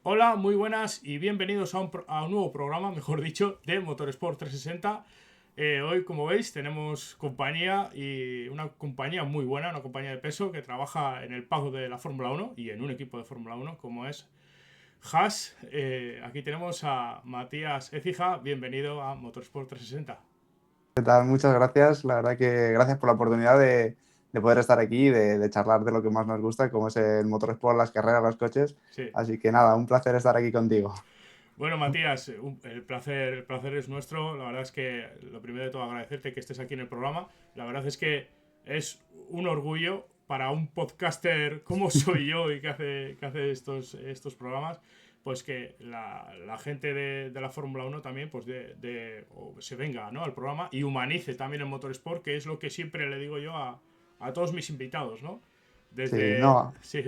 Hola, muy buenas y bienvenidos a un nuevo programa, mejor dicho, de Motorsport 360. Hoy, como veis, tenemos compañía y una compañía muy buena, una compañía de peso que trabaja en el paddock de la Fórmula 1 y en un equipo de Fórmula 1 como es Haas. Aquí tenemos a Matías Écija, bienvenido a Motorsport 360. ¿Qué tal? Muchas gracias. La verdad que gracias por la oportunidad de poder estar aquí, de charlar de lo que más nos gusta, como es el motorsport, las carreras, los coches. Sí. Así que nada, un placer estar aquí contigo. Bueno, Matías, el placer es nuestro. La verdad es que lo primero de todo agradecerte que estés aquí en el programa. La verdad es que es un orgullo para un podcaster como soy yo y que hace estos programas, pues que la gente de la Fórmula 1 también pues se venga, ¿no?, al programa y humanice también el motorsport, que es lo que siempre le digo yo a todos mis invitados, ¿no? Sí, Desde... no, Sí,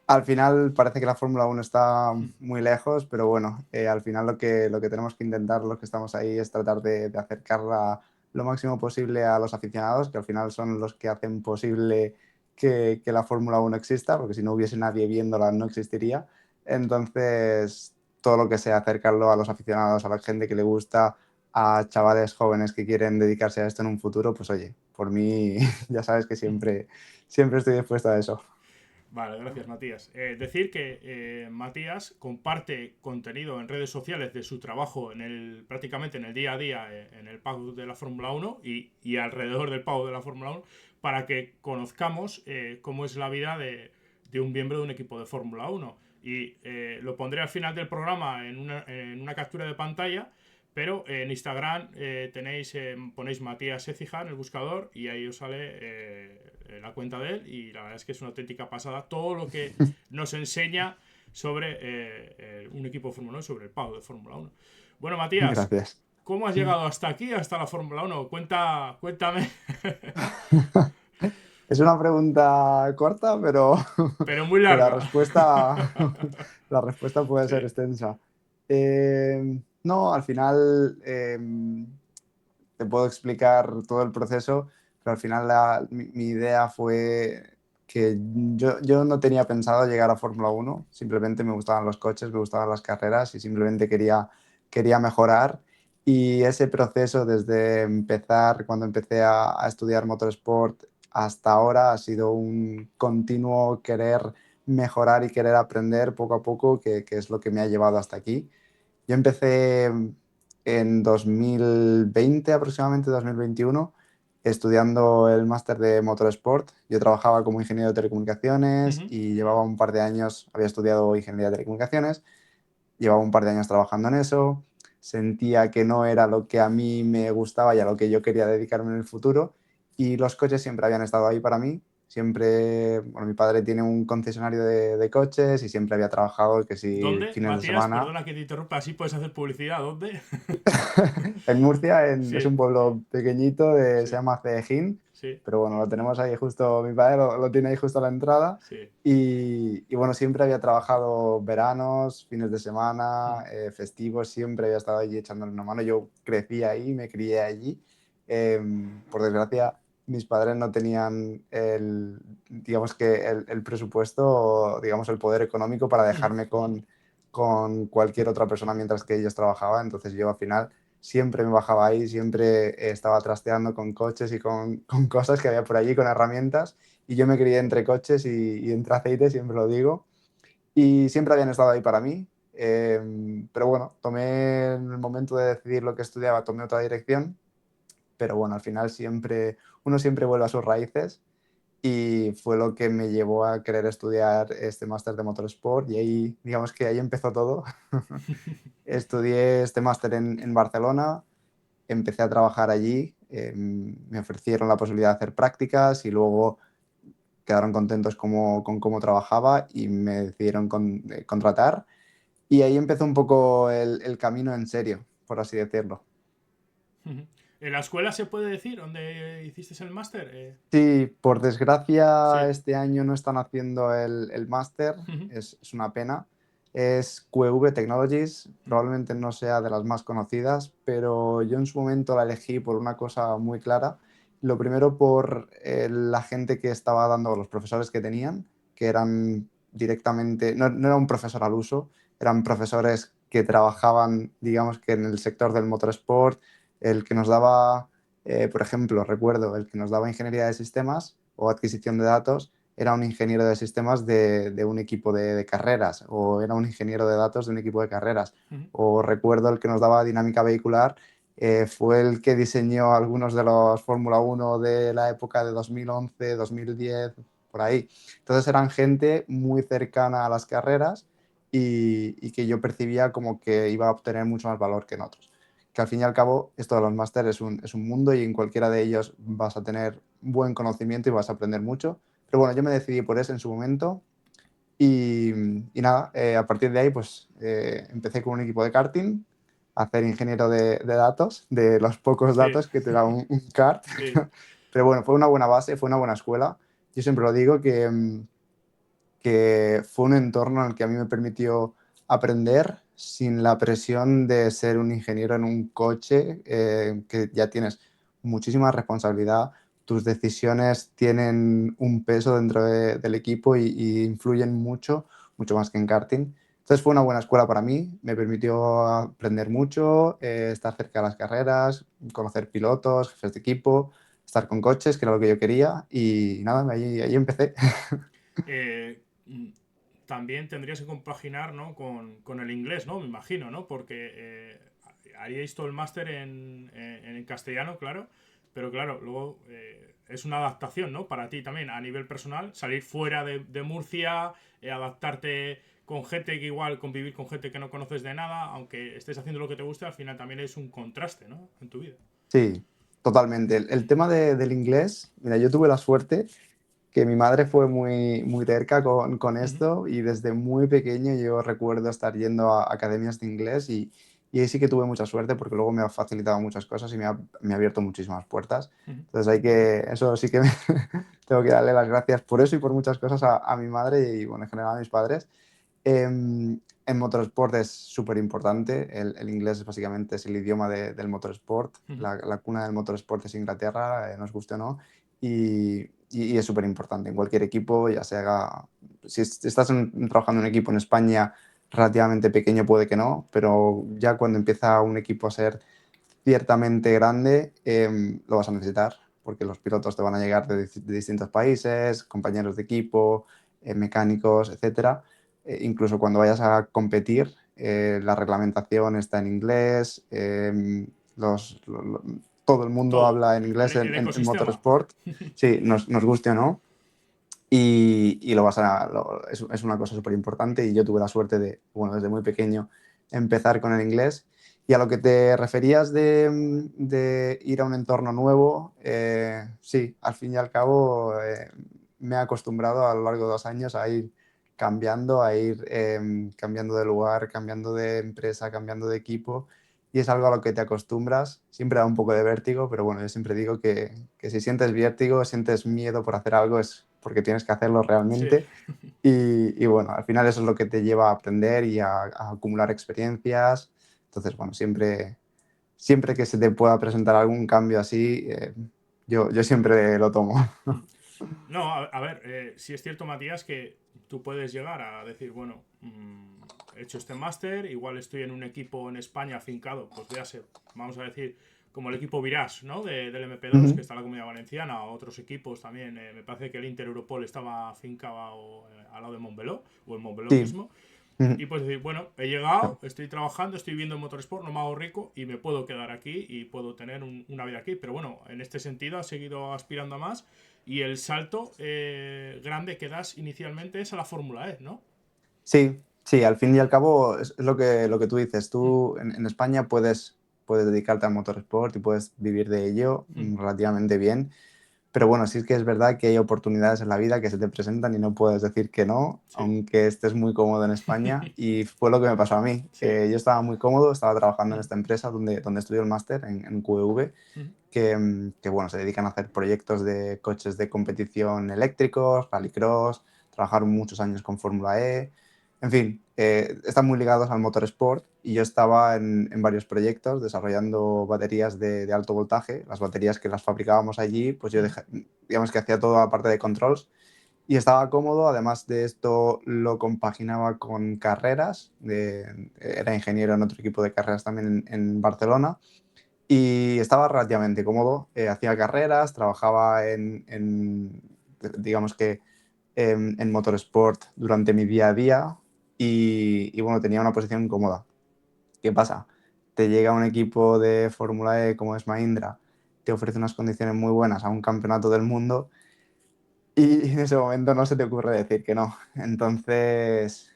al final parece que la Fórmula 1 está muy lejos, pero bueno, al final lo que tenemos que intentar, los que estamos ahí, es tratar de acercarla lo máximo posible a los aficionados, que al final son los que hacen posible que la Fórmula 1 exista, porque si no hubiese nadie viéndola no existiría. Entonces, todo lo que sea acercarlo a los aficionados, a la gente que le gusta, a chavales jóvenes que quieren dedicarse a esto en un futuro, pues oye, por mí ya sabes que siempre estoy dispuesto a eso. vale, gracias Matías. Decir que Matías comparte contenido en redes sociales de su trabajo prácticamente en el día a día en el pago de la Fórmula 1 y alrededor del pago de la Fórmula 1 para que conozcamos cómo es la vida de un miembro de un equipo de Fórmula 1. Y lo pondré al final del programa en una captura de pantalla, pero en Instagram ponéis Matías Écija en el buscador y ahí os sale la cuenta de él y la verdad es que es una auténtica pasada todo lo que nos enseña sobre un equipo de Fórmula 1, sobre el pago de Fórmula 1. Bueno, Matías, Gracias. ¿cómo has llegado hasta aquí, hasta la Fórmula 1? Cuéntame, Es una pregunta corta, pero, pero muy pero la larga. respuesta, la respuesta puede ser Sí. extensa. No, al final te puedo explicar todo el proceso, pero al final mi idea fue que yo no tenía pensado llegar a Fórmula 1, simplemente me gustaban los coches, me gustaban las carreras y simplemente quería mejorar. Y ese proceso desde empezar, cuando empecé a estudiar motorsport, hasta ahora ha sido un continuo querer mejorar y querer aprender poco a poco, que es lo que me ha llevado hasta aquí. Yo empecé en 2020, aproximadamente 2021, estudiando el máster de Motorsport. Yo trabajaba como ingeniero de telecomunicaciones Ujú. y llevaba un par de años, había estudiado ingeniería de telecomunicaciones, llevaba un par de años trabajando en eso, sentía que no era lo que a mí me gustaba y a lo que yo quería dedicarme en el futuro, y los coches siempre habían estado ahí para mí. Siempre, bueno, mi padre tiene un concesionario de coches y siempre había trabajado, que si ¿Dónde, fines de Matías? semana. Perdona que te interrumpa, así puedes hacer publicidad. ¿Dónde? En Murcia, es Sí, un pueblo pequeñito, se sí, llama Cejín, sí, pero bueno, lo tenemos ahí justo, mi padre lo tiene ahí justo a la entrada. sí. Y bueno, siempre había trabajado veranos, fines de semana, festivos, siempre había estado allí echándole una mano. Yo crecí ahí, me crié allí. Por desgracia, mis padres no tenían digamos que el presupuesto, o, digamos, el poder económico para dejarme con cualquier otra persona mientras que ellos trabajaban. Entonces yo al final siempre me bajaba ahí, siempre estaba trasteando con coches y con cosas que había por allí, con herramientas. Y yo me crié entre coches y entre aceite, siempre lo digo. Y siempre habían estado ahí para mí. Pero bueno, tomé en el momento de decidir lo que estudiaba, tomé otra dirección. Pero bueno, al final uno siempre vuelve a sus raíces, y fue lo que me llevó a querer estudiar este máster de motorsport, y ahí, digamos que ahí empezó todo. Estudié este máster en Barcelona, empecé a trabajar allí, me ofrecieron la posibilidad de hacer prácticas y luego quedaron contentos con cómo trabajaba y me decidieron contratar, y ahí empezó un poco el camino en serio, por así decirlo. Ujú. ¿En la escuela se puede decir dónde hiciste el máster? Sí, por desgracia Sí. este año no están haciendo el máster, Ujú. es una pena. Es QEV Technologies, Mm. probablemente no sea de las más conocidas, pero yo en su momento la elegí por una cosa muy clara. Lo primero, por la gente que estaba dando, los profesores que tenían, que eran directamente, no era un profesor al uso, eran profesores que trabajaban, digamos que en el sector del motorsport, el que nos daba, por ejemplo, recuerdo, el que nos daba ingeniería de sistemas o adquisición de datos, era un ingeniero de sistemas de un equipo de carreras, o era un ingeniero de datos de un equipo de carreras, Ujú. o recuerdo el que nos daba dinámica vehicular, fue el que diseñó algunos de los Fórmula Uno de la época de 2011, 2010, por ahí. Entonces eran gente muy cercana a las carreras y que yo percibía como que iba a obtener mucho más valor que en otros. Que al fin y al cabo, esto de los másteres es un mundo y en cualquiera de ellos vas a tener buen conocimiento y vas a aprender mucho. Pero bueno, yo me decidí por ese en su momento y, y nada, a partir de ahí pues empecé con un equipo de karting a ser ingeniero de datos, de los pocos Sí, datos que te da un kart. sí. Pero bueno, fue una buena base, fue una buena escuela. Yo siempre lo digo que fue un entorno en el que a mí me permitió aprender sin la presión de ser un ingeniero en un coche, que ya tienes muchísima responsabilidad, tus decisiones tienen un peso dentro del equipo y influyen mucho, mucho más que en karting. Entonces fue una buena escuela para mí, me permitió aprender mucho, estar cerca de las carreras, conocer pilotos, jefes de equipo, estar con coches, que era lo que yo quería, y nada, ahí empecé. Eh, mm, También tendrías que compaginar, ¿no? con el inglés, ¿no? Me imagino, ¿no? Porque haríais todo el máster en castellano, claro, pero claro, luego es una adaptación, ¿no? Para ti también, a nivel personal, salir fuera de Murcia, adaptarte con gente que igual, convivir con gente que no conoces de nada, aunque estés haciendo lo que te guste, al final también es un contraste, ¿no? En tu vida. Sí, totalmente. El tema del inglés, mira, yo tuve la suerte que mi madre fue muy terca con Ujú. esto y desde muy pequeño yo recuerdo estar yendo a academias de inglés y ahí sí que tuve mucha suerte porque luego me ha facilitado muchas cosas y me ha abierto muchísimas puertas. Ujú. Entonces eso sí que tengo que darle las gracias por eso y por muchas cosas a mi madre y bueno, en general a mis padres. En motorsport es súper importante. El inglés es básicamente es el idioma del motorsport. Ujú. La cuna del motorsport es Inglaterra, nos guste o no. Y es súper importante en cualquier equipo, ya se haga. Si estás trabajando en un equipo en España relativamente pequeño, puede que no, pero ya cuando empieza un equipo a ser ciertamente grande, lo vas a necesitar, porque los pilotos te van a llegar de distintos países, compañeros de equipo, mecánicos, etcétera. Incluso cuando vayas a competir, la reglamentación está en inglés, todo el mundo Todo. habla en inglés El en ecosistema. motorsport, sí, nos guste o no, y es una cosa súper importante y yo tuve la suerte de, bueno, desde muy pequeño empezar con el inglés. Y a lo que te referías de ir a un entorno nuevo, sí, al fin y al cabo me he acostumbrado a lo largo de los años a ir cambiando, cambiando de lugar, cambiando de empresa, cambiando de equipo. Y es algo a lo que te acostumbras. Siempre da un poco de vértigo, pero bueno, yo siempre digo que si sientes vértigo, sientes miedo por hacer algo, es porque tienes que hacerlo Sí. realmente. Y bueno, al final eso es lo que te lleva a aprender y a acumular experiencias. Entonces, bueno, siempre que se te pueda presentar algún cambio así, yo siempre lo tomo. No, a ver, si es cierto, Matías, que tú puedes llegar a decir, bueno, he hecho este máster, igual estoy en un equipo en España afincado, pues véase, vamos a decir, como el equipo Virage, ¿no? Del MP2, que Ujú. está en la Comunidad Valenciana, otros equipos también, me parece que el Inter Europol estaba afincado al lado de Montbeló, o el Montbeló Sí. mismo, Ujú. y pues decir, bueno, he llegado, estoy trabajando, estoy viendo en Motorsport, no me hago rico y me puedo quedar aquí y puedo tener una vida aquí. Pero bueno, en este sentido has seguido aspirando a más y el salto grande que das inicialmente es a la Fórmula E, ¿no? Sí, sí, al fin y al cabo es lo que tú dices. Mm, Tú en España puedes dedicarte al motorsport y puedes vivir de ello mm. relativamente bien. Pero bueno, sí es que es verdad que hay oportunidades en la vida que se te presentan y no puedes decir que no, Sí. aunque estés muy cómodo en España. Y fue lo que me pasó a mí. Sí. Yo estaba muy cómodo, estaba trabajando en Mm, esta empresa donde estudié el máster, en QEV, mm. que bueno, se dedican a hacer proyectos de coches de competición eléctricos, rallycross, trabajaron muchos años con Fórmula E. En fin, están muy ligados al motorsport y yo estaba en varios proyectos desarrollando baterías de alto voltaje. Las baterías que las fabricábamos allí, pues yo Mm. digamos que hacía toda la parte de controls y estaba cómodo. Además de esto, lo compaginaba con carreras. Era ingeniero en otro equipo de carreras también en Barcelona. Y estaba relativamente cómodo. Hacía carreras, trabajaba digamos que, en motorsport durante mi día a día y bueno, tenía una posición cómoda. ¿Qué pasa? Te llega un equipo de Fórmula E como es Mahindra, te ofrece unas condiciones muy buenas a un campeonato del mundo y en ese momento no se te ocurre decir que no. Entonces,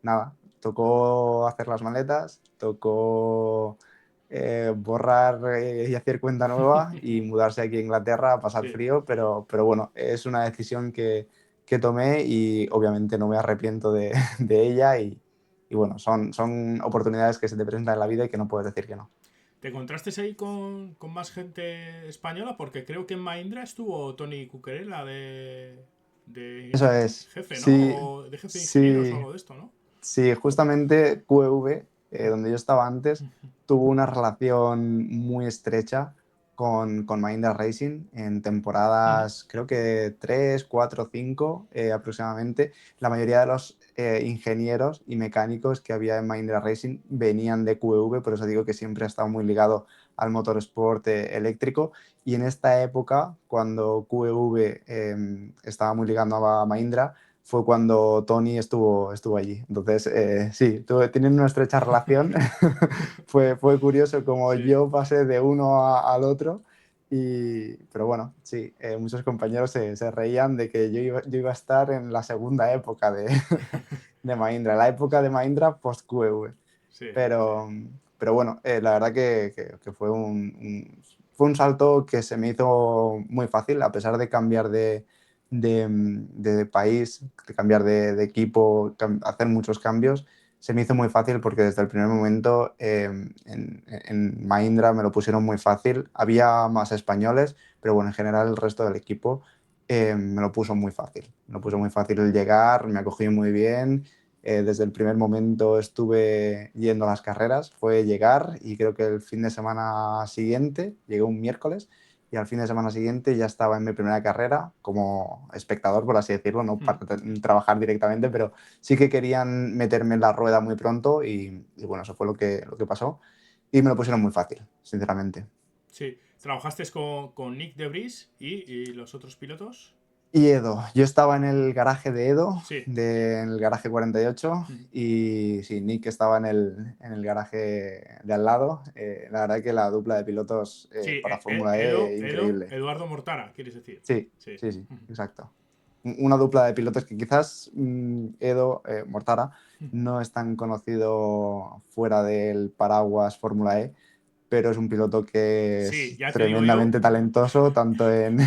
nada, tocó hacer las maletas, tocó borrar y hacer cuenta nueva y mudarse aquí a Inglaterra a pasar Sí. frío, pero bueno, es una decisión que tomé y obviamente no me arrepiento de ella y bueno, son oportunidades que se te presentan en la vida y que no puedes decir que no. ¿Te encontraste ahí con más gente española? Porque creo que en Mahindra estuvo Tony Cuquerella Eso de es, jefe, ¿no? sí, O de jefe de ingenieros o sí. algo de esto, ¿no? Sí, justamente QEV, donde yo estaba antes, tuvo una relación muy estrecha con Mahindra Racing en temporadas, creo que 3, 4, 5 aproximadamente. La mayoría de los ingenieros y mecánicos que había en Mahindra Racing venían de QEV, por eso digo que siempre ha estado muy ligado al motorsport eléctrico. Y en esta época, cuando QEV estaba muy ligado a Mahindra, fue cuando Tony estuvo allí. Entonces, sí, tienen una estrecha relación. Fue curioso como Sí. yo pasé de uno al otro. Pero bueno, sí, muchos compañeros se reían de que yo iba a estar en la segunda época de Mahindra, la época de Mahindra post-QEV. Sí, sí. Pero bueno, la verdad que fue fue un salto que se me hizo muy fácil, a pesar de cambiar de país, de cambiar de equipo, hacer muchos cambios. Se me hizo muy fácil porque desde el primer momento en Mahindra me lo pusieron muy fácil. Había más españoles, pero bueno, en general el resto del equipo me lo puso muy fácil. Me lo puso muy fácil el llegar, me acogí muy bien. Desde el primer momento estuve yendo a las carreras, fue llegar y creo que el fin de semana siguiente, llegué un miércoles y al fin de semana siguiente ya estaba en mi primera carrera como espectador, por así decirlo, no para trabajar directamente, pero sí que querían meterme en la rueda muy pronto y bueno, eso fue lo que pasó y me lo pusieron muy fácil, sinceramente. Sí. ¿Trabajaste con Nick Debris y los otros pilotos? Y Edo, yo estaba en el garaje de Edo, Sí. en el garaje 48, y sí, Nick estaba en el garaje de al lado. La verdad que la dupla de pilotos Sí, para Fórmula E, increíble. Eduardo Mortara, quieres decir. Sí, Sí. sí, sí, exacto. Una dupla de pilotos que quizás Edo Mortara no es tan conocido fuera del paraguas Fórmula E, pero es un piloto que Sí, es ya te digo yo, tremendamente talentoso, tanto en,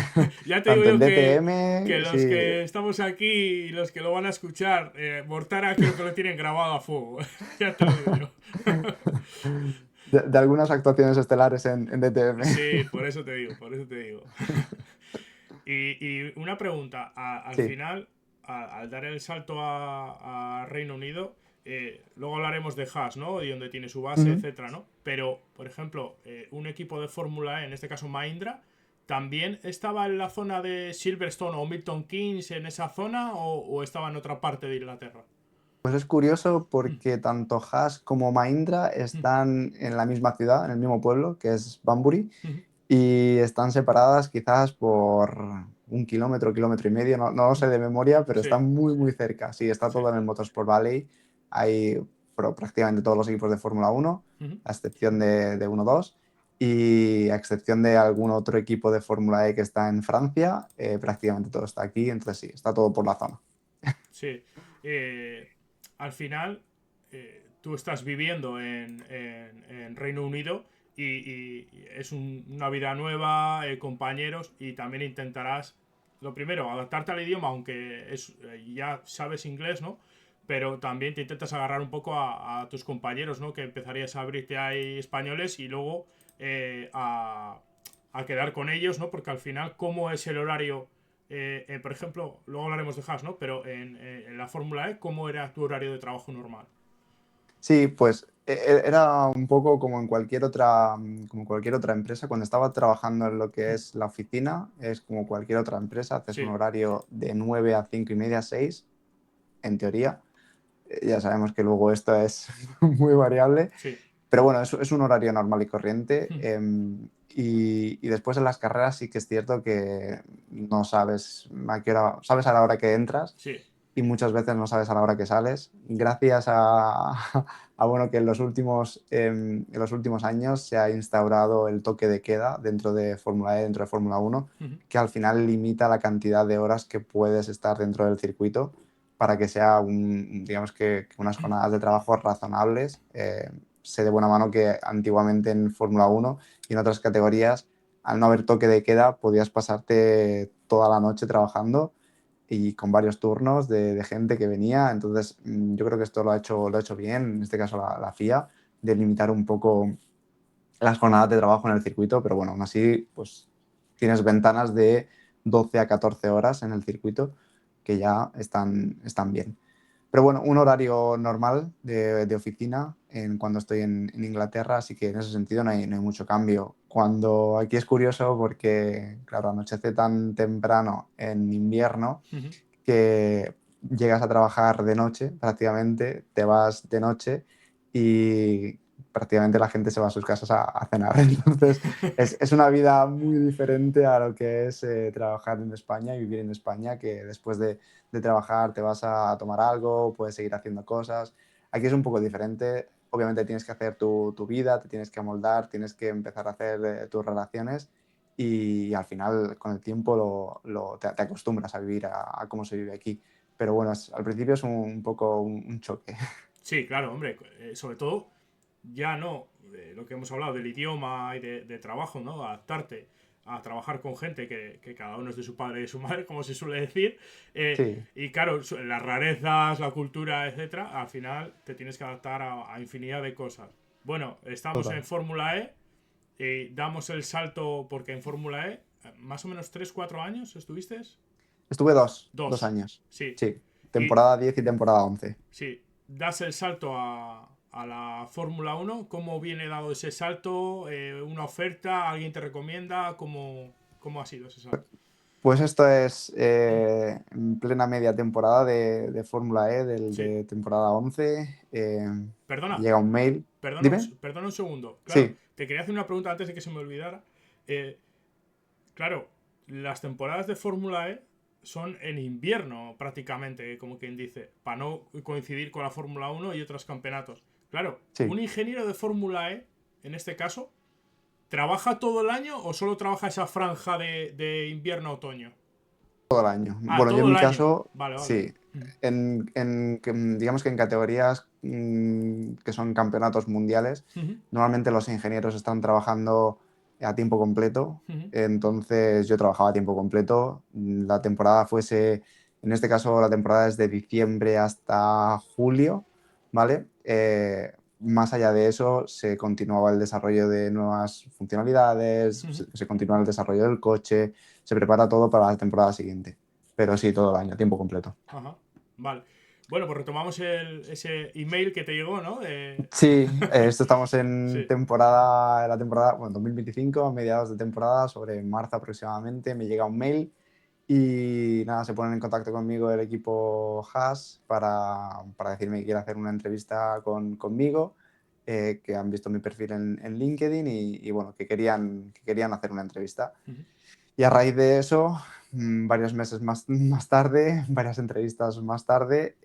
ya te digo tanto en yo que DTM, los sí, que estamos aquí y los que lo van a escuchar, Mortara creo que lo tienen grabado a fuego. Ya te lo digo yo. de algunas actuaciones estelares en DTM. Sí, por eso te digo, por eso te digo. Y una pregunta, al Sí. final, al dar el salto a Reino Unido, luego hablaremos de Haas, ¿no? Y donde tiene su base, Ujú. etcétera, ¿no? Pero, por ejemplo, un equipo de Fórmula E, en este caso Mahindra, ¿también estaba en la zona de Silverstone o Milton Keynes en esa zona o estaba en otra parte de Inglaterra? Pues es curioso porque tanto Haas como Mahindra están en la misma ciudad, en el mismo pueblo, que es Banbury, y están separadas quizás por 1 kilómetro, kilómetro y medio, no lo sé de memoria, pero Sí, están muy, muy cerca. Sí, está sí. todo en el Motorsport Valley. Hay prácticamente todos los equipos de Fórmula 1, a excepción de 1-2, y a excepción de algún otro equipo de Fórmula E que está en Francia, prácticamente todo está aquí. Entonces sí, está todo por la zona. Sí. Eh, Al final, tú estás viviendo en Reino Unido y es una vida nueva, compañeros, y también intentarás, lo primero, adaptarte al idioma, aunque ya sabes inglés, ¿no? Pero también te intentas agarrar un poco a tus compañeros, ¿no? Que empezarías a abrirte ahí españoles y luego eh, a, a quedar con ellos, ¿no? Porque al final, ¿cómo es el horario? Por ejemplo, luego hablaremos de Haas, ¿no? Pero en la Fórmula E, ¿cómo era tu horario de trabajo normal? Sí, pues Era un poco como cualquier otra empresa. Cuando estaba trabajando en lo que Mm. es la oficina, es como cualquier otra empresa. Haces un Sí, horario de 9 a 5 y media, 6 en teoría. Ya sabemos que luego esto es muy variable. sí. Pero bueno, es un horario normal y corriente. Mm. Y después en las carreras sí que es cierto que no sabes a qué hora, sabes a la hora que entras Sí, y muchas veces no sabes a la hora que sales. Gracias a bueno, que en los últimos años se ha instaurado el toque de queda dentro de Fórmula E, dentro de Fórmula Uno, ujú, que al final limita la cantidad de horas que puedes estar dentro del circuito para que sea digamos que unas jornadas de trabajo razonables. Sé de buena mano que antiguamente en Fórmula Uno y en otras categorías, al no haber toque de queda, podías pasarte toda la noche trabajando y con varios turnos de gente que venía. Entonces, yo creo que esto lo ha hecho bien, en este caso la FIA, de limitar un poco las jornadas de trabajo en el circuito, pero bueno, aún así, pues tienes ventanas de 12 a 14 horas en el circuito que ya están bien. Pero bueno, un horario normal de oficina cuando estoy en Inglaterra, así que en ese sentido no hay mucho cambio. Cuando aquí es curioso porque, claro, anochece tan temprano en invierno ujú. que llegas a trabajar de noche prácticamente, te vas de noche y prácticamente la gente se va a sus casas a cenar. Entonces es una vida muy diferente a lo que es trabajar en España y vivir en España, que después de trabajar te vas a tomar algo, puedes seguir haciendo cosas. Aquí es un poco diferente. Obviamente tienes que hacer tu vida, te tienes que amoldar, tienes que empezar a hacer tus relaciones y al final con el tiempo te acostumbras a vivir a cómo se vive aquí. Pero bueno, al principio es un poco un choque. Sí, claro, hombre. Sobre todo, ya no lo que hemos hablado del idioma y de trabajo, ¿no? Adaptarte a trabajar con gente que cada uno es de su padre y de su madre, como se suele decir. Sí, Y claro, las rarezas, la cultura, etcétera, al final te tienes que adaptar a infinidad de cosas. Bueno, estamos total. en Fórmula E, damos el salto porque en Fórmula E, más o menos 3 4 años estuviste. Estuve dos Dos, años. sí. Sí, Y temporada 10 y temporada 11. sí, das el salto a la Fórmula Uno. ¿Cómo viene dado ese salto? ¿Una oferta? ¿Alguien te recomienda? ¿Cómo ha sido ese salto? Pues esto es en plena media temporada de Fórmula E, Sí. de temporada 11. Perdona, Llega un mail. Dime. perdona un segundo. Claro, Sí, te quería hacer una pregunta antes de que se me olvidara. Eh, claro, las temporadas de Fórmula E son en invierno prácticamente, como quien dice, para no coincidir con la Fórmula Uno y otros campeonatos. Claro, sí. un ingeniero de Fórmula E, en este caso, ¿trabaja todo el año o solo trabaja esa franja de invierno-otoño? Todo el año. Ah, Bueno, yo en todo el mi año. caso, Vale, vale. sí. Digamos que en categorías que son campeonatos mundiales, Ujú, normalmente los ingenieros están trabajando a tiempo completo. ujú, Entonces yo trabajaba a tiempo completo. La temporada en este caso la temporada es de diciembre hasta julio, ¿vale? Más allá de eso, se continuaba el desarrollo de nuevas funcionalidades, ujú. se continúa el desarrollo del coche, se prepara todo para la temporada siguiente. Pero sí, todo el año, tiempo completo. Ajá. Vale. Bueno, pues retomamos ese email que te llegó, ¿no? Sí, esto estamos en Sí. la temporada, bueno, 2025, a mediados de temporada, sobre marzo aproximadamente, me llega un mail y nada, se ponen en contacto conmigo el equipo Haas para decirme que quiere hacer una entrevista conmigo, que han visto mi perfil en LinkedIn y bueno, que querían hacer una entrevista. Ujú, Y a raíz de eso, varios meses más tarde, varias entrevistas más tarde,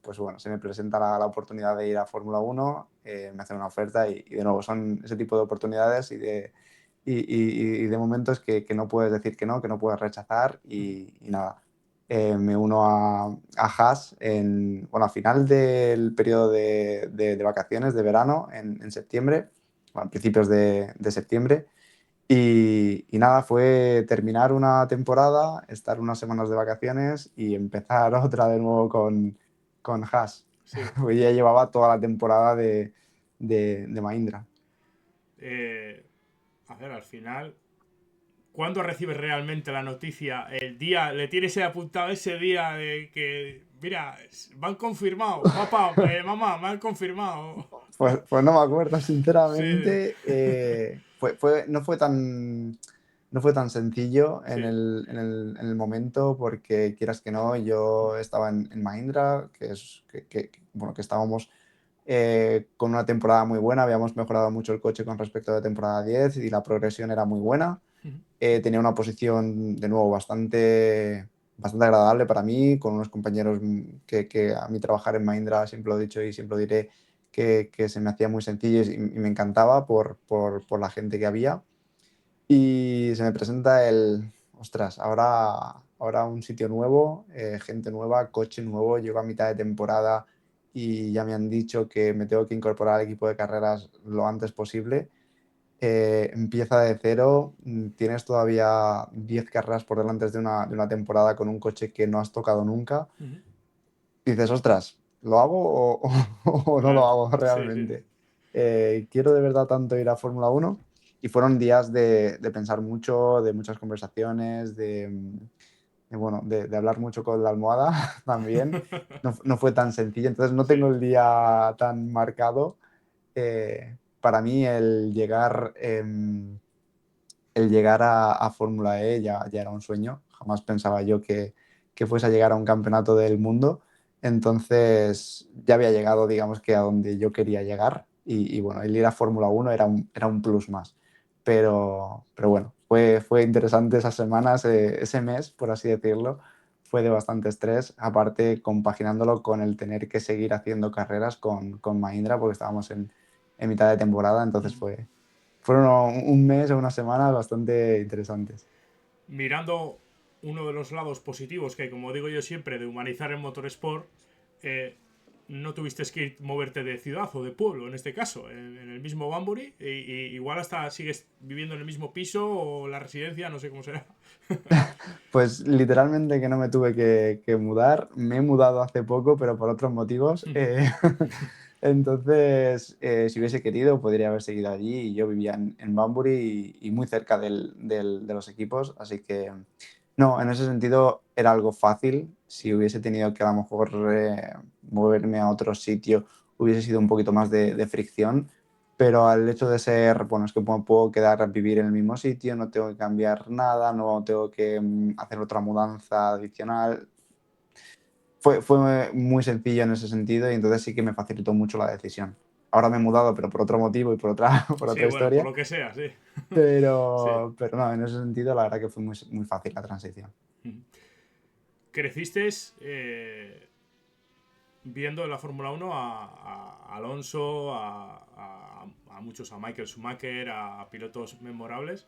pues bueno, se me presenta la oportunidad de ir a Fórmula Uno, me hacen una oferta y de nuevo son ese tipo de oportunidades y de momentos que no puedes decir que no puedes rechazar ujú, y nada. Me uno a Haas bueno, a final del periodo de vacaciones de verano, en septiembre, a principios de septiembre. Y nada, fue terminar una temporada, estar unas semanas de vacaciones y empezar otra de nuevo con Haas. sí. Porque ya llevaba toda la temporada de Mahindra. Eh, a ver, al final, ¿cuándo recibes realmente la noticia? El día, le tienes apuntado ese día de que, mira, me han confirmado, papá, mamá, me han confirmado. Pues no me acuerdo, Sí, sinceramente. No fue tan sencillo en sí. el momento porque, quieras que no, yo estaba en Mahindra, bueno, que estábamos con una temporada muy buena, habíamos mejorado mucho el coche con respecto a la temporada 10 y la progresión era muy buena. Tenía una posición, de nuevo, bastante agradable para mí, con unos compañeros que a mí trabajar en Mahindra, siempre lo he dicho y siempre lo diré, que se me hacía muy sencillo y me encantaba por la gente que había. Y se me presenta ostras, ahora un sitio nuevo, gente nueva, coche nuevo, llego a mitad de temporada y ya me han dicho que me tengo que incorporar al equipo de carreras lo antes posible. Empieza de cero, tienes todavía 10 carreras por delante de una temporada con un coche que no has tocado nunca. Dices, ostras, ¿lo hago o no lo Claro, hago sí, sí. realmente? ¿Quiero de verdad tanto ir a Fórmula Uno? Y fueron días de pensar mucho, de muchas conversaciones, bueno, de hablar mucho con la almohada también. No fue tan sencillo, entonces no tengo Sí. el día tan marcado. Para mí el llegar a Fórmula E ya era un sueño. Jamás pensaba yo que fuese a llegar a un campeonato del mundo. Entonces ya había llegado, digamos, que a donde yo quería llegar. Y bueno, el ir a Fórmula Uno era un plus más. Pero bueno, fue interesante esas semanas, ese mes, por así decirlo. Fue de bastante estrés, aparte compaginándolo con el tener que seguir haciendo carreras con Mahindra, porque estábamos en mitad de temporada, entonces fueron un mes o unas semanas bastante interesantes. Mirando uno de los lados positivos que, como digo yo siempre, de humanizar el motorsport, eh, no tuviste que moverte de ciudad o de pueblo, en este caso, en el mismo Banbury, y igual hasta sigues viviendo en el mismo piso o la residencia, no sé cómo será. Pues literalmente que no me tuve que mudar, me he mudado hace poco, pero por otros motivos. Entonces, si hubiese querido, podría haber seguido allí. Y yo vivía en Banbury y muy cerca de los equipos, así que no, en ese sentido era algo fácil. Si hubiese tenido que a lo mejor moverme a otro sitio, hubiese sido un poquito más de fricción, pero al hecho de ser, bueno, es que puedo quedar a vivir en el mismo sitio, no tengo que cambiar nada, no tengo que hacer otra mudanza adicional. Fue muy sencillo en ese sentido y entonces sí que me facilitó mucho la decisión. Ahora me he mudado, pero por otro motivo y por otra, por Sí, otra bueno, por historia, lo que sea, sí. Sí. pero no, en ese sentido la verdad que fue muy fácil la transición. Creciste viendo en la Fórmula Uno a Alonso, a muchos, a Michael Schumacher, a pilotos memorables.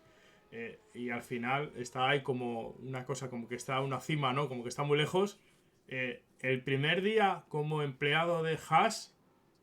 Y al final está ahí como una cosa, como que está a una cima, ¿no? Como que está muy lejos. El primer día como empleado de Haas,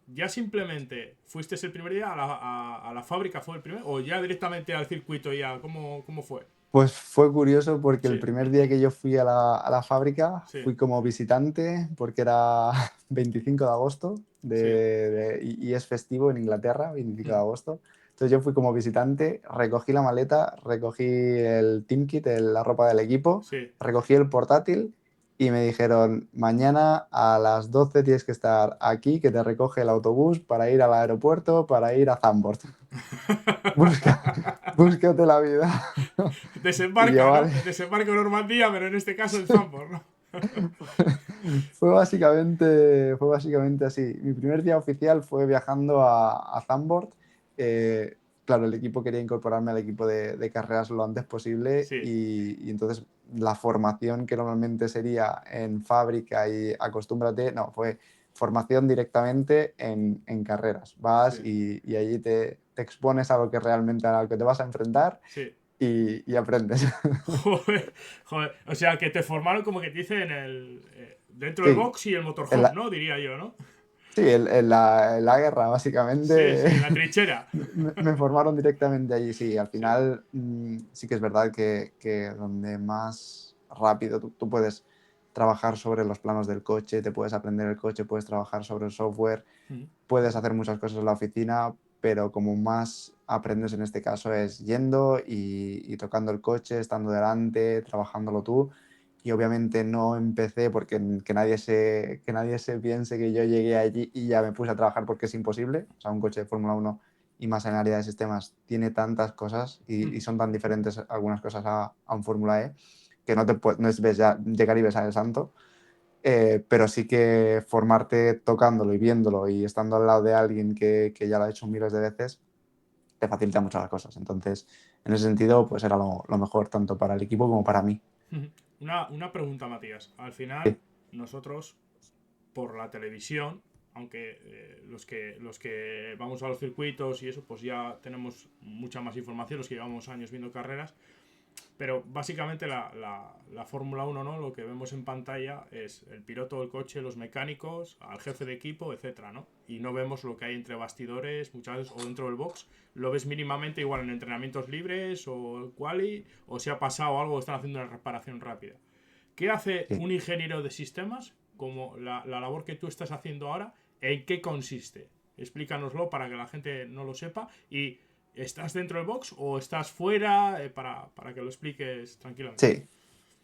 ya simplemente fuiste el primer día a la fábrica, ¿fue el primer? ¿O ya directamente al circuito ya? ¿Cómo fue? Pues fue curioso porque el Sí, primer día que yo fui a la fábrica sí, fui como visitante porque era 25 de agosto sí. y es festivo en Inglaterra, 25 de agosto. Entonces yo fui como visitante, recogí la maleta, recogí el team kit, la ropa del equipo, Sí. recogí el portátil y me dijeron, mañana a las 12 tienes que estar aquí, que te recoge el autobús para ir al aeropuerto, para ir a Zandvoort. Busca, búscate la vida. Y yo, Desembarca, ¿no? vale. Desembarca en Normandía, pero en este caso en Zandvoort, ¿no? Fue básicamente así. Mi primer día oficial fue viajando a Zandvoort. Claro, el equipo quería incorporarme al equipo de carreras lo antes posible Sí, y entonces la formación que normalmente sería en fábrica y acostúmbrate, no, fue formación directamente en carreras. Vas sí, y allí te expones a lo que realmente a lo que te vas a enfrentar sí. y aprendes. Joder, joder. O sea, que te formaron como que te dice dentro del Sí, box y el en motorhome, la, ¿no? Diría yo, ¿no? Sí, en la guerra, Sí, sí, básicamente, en la trinchera. me formaron directamente allí. Sí, al Sí, final sí que es verdad que donde más rápido tú puedes trabajar sobre los planos del coche, te puedes aprender el coche, puedes trabajar sobre el software, puedes hacer muchas cosas en la oficina, pero como más aprendes en este caso es yendo y tocando el coche, estando delante, trabajándolo tú. y obviamente no empecé porque que nadie se piense que yo llegué allí y ya me puse a trabajar porque es imposible. O sea, un coche de Fórmula 1 y más en el área de sistemas tiene tantas cosas y son tan diferentes algunas cosas a un Fórmula E que no es ves ya, llegar y besar el santo. Pero sí que formarte tocándolo y viéndolo y estando al lado de alguien que ya lo ha hecho miles de veces te facilita mucho las cosas. Entonces, en ese sentido, pues era lo mejor tanto para el equipo como para mí. Una pregunta, Matías. Al final, Sí, nosotros, por la televisión, aunque los que vamos a los circuitos y eso, pues ya tenemos mucha más información, los que llevamos años viendo carreras, pero básicamente la Fórmula 1, ¿no? Lo que vemos en pantalla es el piloto del coche, los mecánicos, al jefe de equipo, etcétera, ¿no? Y no vemos lo que hay entre bastidores, muchas veces, o dentro del box. Lo ves mínimamente igual en entrenamientos libres o quali, o si ha pasado algo, están haciendo una reparación rápida. ¿Qué hace sí. un ingeniero de sistemas, como la labor que tú estás haciendo ahora? ¿En qué consiste? Explícanoslo para que la gente no lo sepa. ¿Y estás dentro del box o estás fuera? Para que lo expliques tranquilamente. Sí,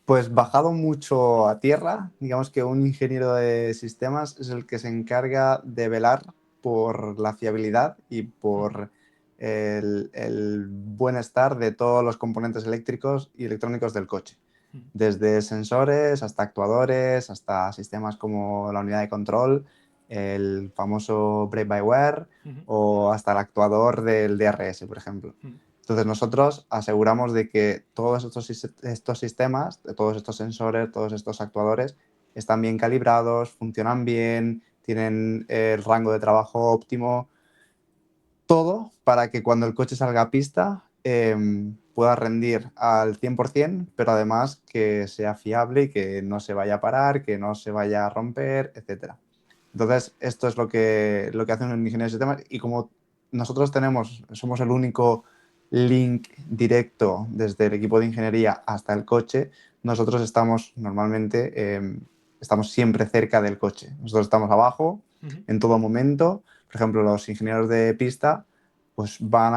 pues bajado mucho a tierra, digamos que un ingeniero de sistemas es el que se encarga de velar por la fiabilidad y por el bienestar de todos los componentes eléctricos y electrónicos del coche. Desde sensores hasta actuadores, hasta sistemas como la unidad de control, el famoso brake-by-wire o hasta el actuador del DRS, por ejemplo. Entonces nosotros aseguramos de que todos estos sistemas, todos estos sensores, todos estos actuadores están bien calibrados, funcionan bien, tienen el rango de trabajo óptimo, todo para que cuando el coche salga a pista pueda rendir al 100%, pero además que sea fiable y que no se vaya a parar, que no se vaya a romper, etcétera. Entonces, esto es lo que hace un ingeniero de sistemas y como nosotros somos el único link directo desde el equipo de ingeniería hasta el coche, nosotros estamos normalmente, estamos siempre cerca del coche. Nosotros estamos abajo en todo momento. Por ejemplo, los ingenieros de pista pues van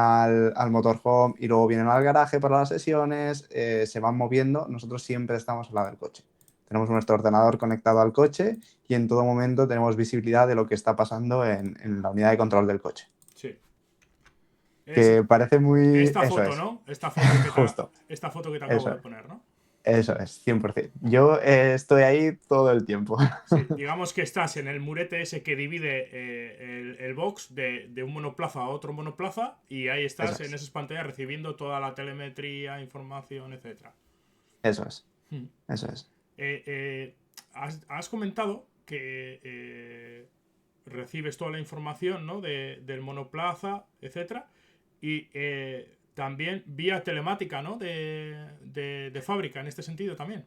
al motorhome y luego vienen al garaje para las sesiones, se van moviendo. Nosotros siempre estamos al lado del coche. Tenemos nuestro ordenador conectado al coche y en todo momento tenemos visibilidad de lo que está pasando en la unidad de control del coche. Sí. Es Que parece muy... esta Eso foto, es, ¿no? justo, Esta foto que te acabo eso de es, poner, ¿no? eso es, 100%. Yo estoy ahí todo el tiempo. Sí, digamos que estás en el murete ese que divide el box de un monoplaza a otro monoplaza y ahí Eso estás en es, esas pantallas recibiendo toda la telemetría, información, etcétera. eso es, Hmm. eso es. Eh, eh, has comentado que recibes toda la información, ¿no? Del monoplaza, etcétera. Y también vía telemática, ¿no? De fábrica, en este sentido también.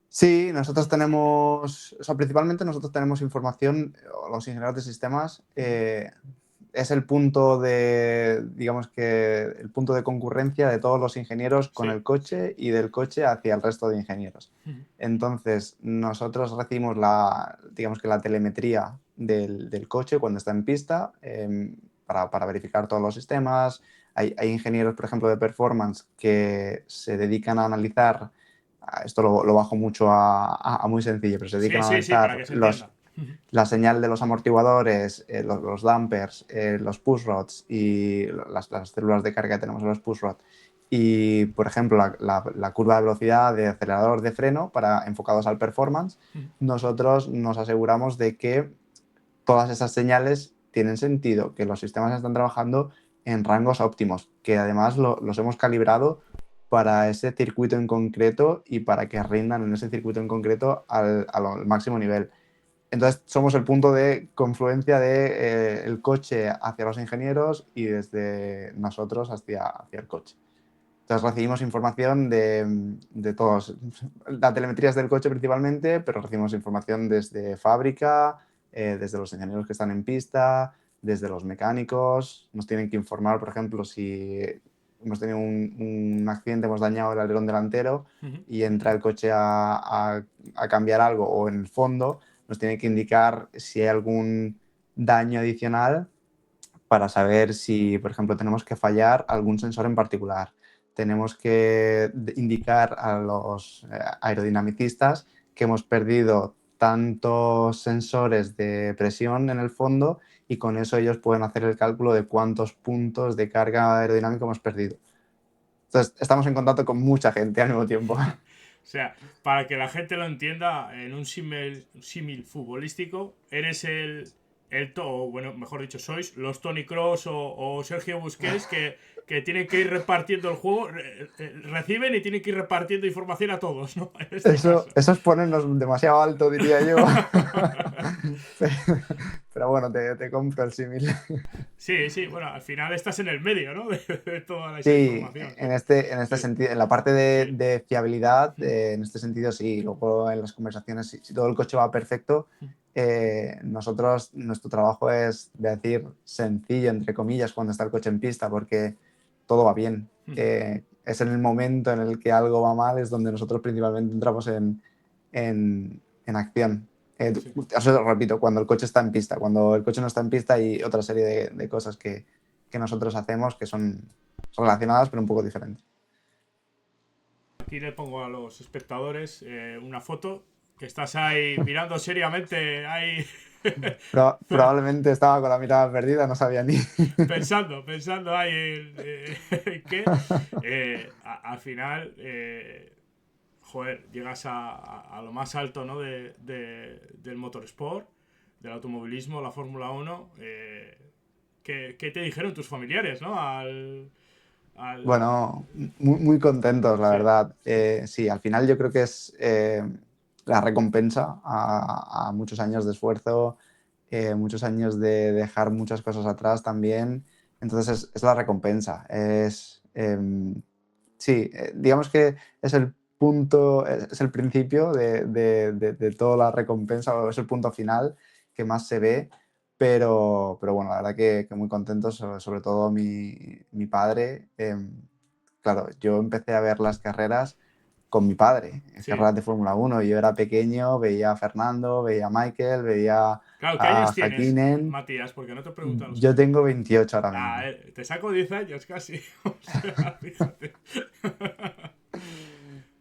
Sí, nosotros tenemos, o sea, principalmente nosotros tenemos información, o los ingenieros de sistemas, es el punto de, digamos que, el punto de concurrencia de todos los ingenieros con Sí. el coche y del coche hacia el resto de ingenieros. Entonces, nosotros recibimos digamos que la telemetría del coche cuando está en pista para verificar todos los sistemas. Hay ingenieros, por ejemplo, de performance que se dedican a analizar esto lo bajo mucho a muy sencillo, pero se dedican Sí, a sí, sí, para analizar que se entienda. la señal de los amortiguadores, los dampers, los pushrods y las células de carga que tenemos en los pushrod. Y, por ejemplo, la curva de velocidad de acelerador de freno para enfocados al performance, nosotros nos aseguramos de que todas esas señales tienen sentido, que los sistemas están trabajando en rangos óptimos, que además los hemos calibrado para ese circuito en concreto y para que rindan en ese circuito en concreto al máximo nivel. Entonces somos el punto de confluencia de, el coche hacia los ingenieros y desde nosotros hacia el coche. Entonces recibimos información de todos. La telemetría es del coche principalmente, pero recibimos información desde fábrica, desde los ingenieros que están en pista, desde los mecánicos. Nos tienen que informar, por ejemplo, si hemos tenido un accidente, hemos dañado el alerón delantero y entra el coche a cambiar algo o en el fondo nos tiene que indicar si hay algún daño adicional para saber si, por ejemplo, tenemos que fallar algún sensor en particular. tenemos que indicar a los aerodinamicistas que hemos perdido tantos sensores de presión en el fondo y con eso ellos pueden hacer el cálculo de cuántos puntos de carga aerodinámica hemos perdido. Entonces, estamos en contacto con mucha gente al mismo tiempo. O sea, para que la gente lo entienda, en un símil futbolístico, eres o bueno, mejor dicho, sois los Tony Cross o Sergio Busquets que tienen que ir repartiendo el juego, reciben y tienen que ir repartiendo información a todos, ¿no? En este caso. Eso es ponernos demasiado alto, diría yo. Pero bueno, te compro el símil. Sí, sí, bueno, al final estás en el medio, ¿no? De toda esa Sí, información, sí. en este Sí, sentido, en la parte sí. de fiabilidad, en este sentido sí. Luego en las conversaciones, si todo el coche va perfecto, nuestro trabajo es, voy a decir, sencillo, entre comillas, cuando está el coche en pista, porque todo va bien. Es en el momento en el que algo va mal, es donde nosotros principalmente entramos en acción. Sí. Eso repito, cuando el coche está en pista. Cuando el coche no está en pista hay otra serie de cosas que nosotros hacemos que son relacionadas, pero un poco diferentes. Aquí le pongo a los espectadores una foto que estás ahí mirando seriamente, ahí Probablemente estaba con la mirada perdida, no sabía ni. pensando ahí en que al final, joder, llegas a lo más alto, ¿no? Del motorsport, del automovilismo, la Fórmula 1. ¿Qué te dijeron tus familiares, ¿no? Al... Bueno, muy contentos, la Sí, verdad. sí, Sí, al final yo creo que es la recompensa a muchos años de esfuerzo, muchos años de dejar muchas cosas atrás también. Entonces es la recompensa. Sí, digamos que es el punto, es el principio de toda la recompensa, o es el punto final que más se ve, pero bueno, la verdad que muy contentos, sobre todo mi padre. Claro, yo empecé a ver las carreras con mi padre, en sí. carreras de Fórmula 1. Yo era pequeño, veía a Fernando, veía a Michael, veía Claro, ¿qué a años tienes, Hakkinen. Matías? Porque no te preguntan los Yo oyentes. tengo 28 ahora Ah, mismo. te saco 10 años casi. O sea, fíjate.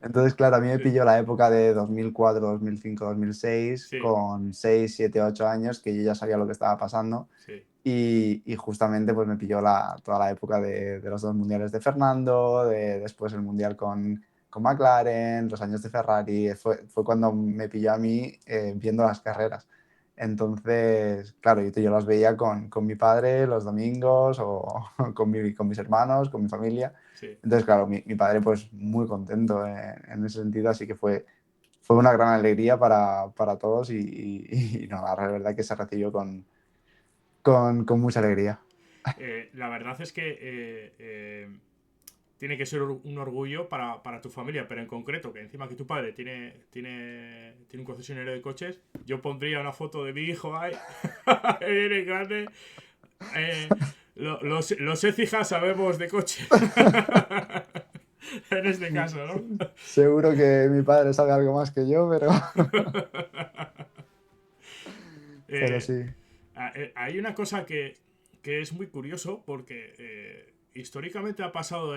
Entonces, claro, a mí me Sí, pilló la época de 2004, 2005, 2006, sí, con 6, 7, 8 años, que yo ya sabía lo que estaba pasando. sí. Y justamente pues me pilló toda la época de los dos mundiales de Fernando, después el mundial con McLaren, los años de Ferrari. Fue cuando me pilló a mí viendo las carreras. Entonces, claro, yo las veía con mi padre los domingos o con mis hermanos, con mi familia. Sí. Entonces, claro, mi padre pues muy contento en ese sentido, así que fue una gran alegría para todos y no, la verdad que se recibió con mucha alegría. La verdad es que tiene que ser un orgullo para tu familia, pero en concreto, que encima que tu padre tiene un concesionario de coches, yo pondría una foto de mi hijo ahí, en grande. Eh, los Écija sabemos de coches. En este caso, ¿no? Seguro que mi padre sabe algo más que yo, pero Eh, sí. Hay una cosa que es muy curioso porque históricamente ha pasado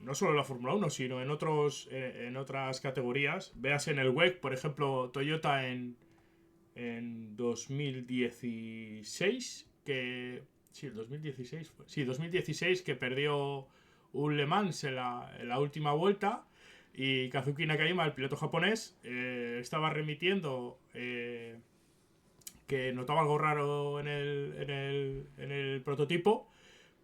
no solo en la Fórmula 1 sino en otras categorías. Veas en el WEC, por ejemplo, Toyota en 2016, que... Sí, el 2016 fue. Sí, 2016 que perdió un Le Mans en la última vuelta y Kazuki Nakajima, el piloto japonés, estaba remitiendo que notaba algo raro en el prototipo,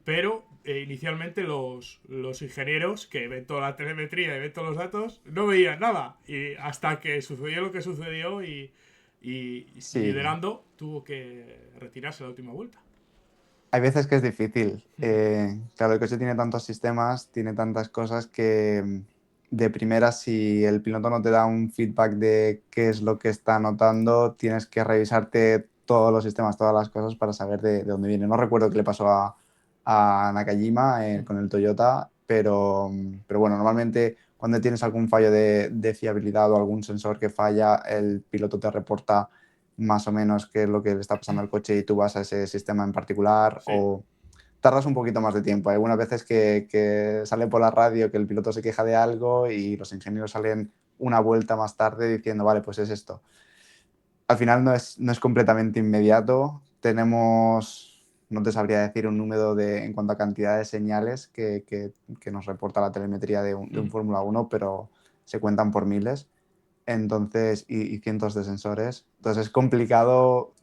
pero inicialmente los ingenieros que ven toda la telemetría y ven todos los datos no veían nada. Y hasta que sucedió lo que sucedió y Sí, liderando tuvo que retirarse la última vuelta. hay veces que es difícil. Claro, el coche tiene tantos sistemas, tiene tantas cosas que de primera, si el piloto no te da un feedback de qué es lo que está notando, tienes que revisarte todos los sistemas, todas las cosas para saber de dónde viene. No recuerdo qué le pasó a Nakajima con el Toyota, pero bueno, normalmente cuando tienes algún fallo de fiabilidad o algún sensor que falla, el piloto te reporta más o menos qué es lo que le está pasando al coche y tú vas a ese sistema en particular Sí, o tardas un poquito más de tiempo. Hay algunas veces que sale por la radio que el piloto se queja de algo y los ingenieros salen una vuelta más tarde diciendo, vale, pues es esto. Al final no es completamente inmediato. Tenemos, no te sabría decir un número en cuanto a cantidad de señales que nos reporta la telemetría de un Fórmula 1, pero se cuentan por miles. Entonces, y cientos de sensores. Entonces es complicado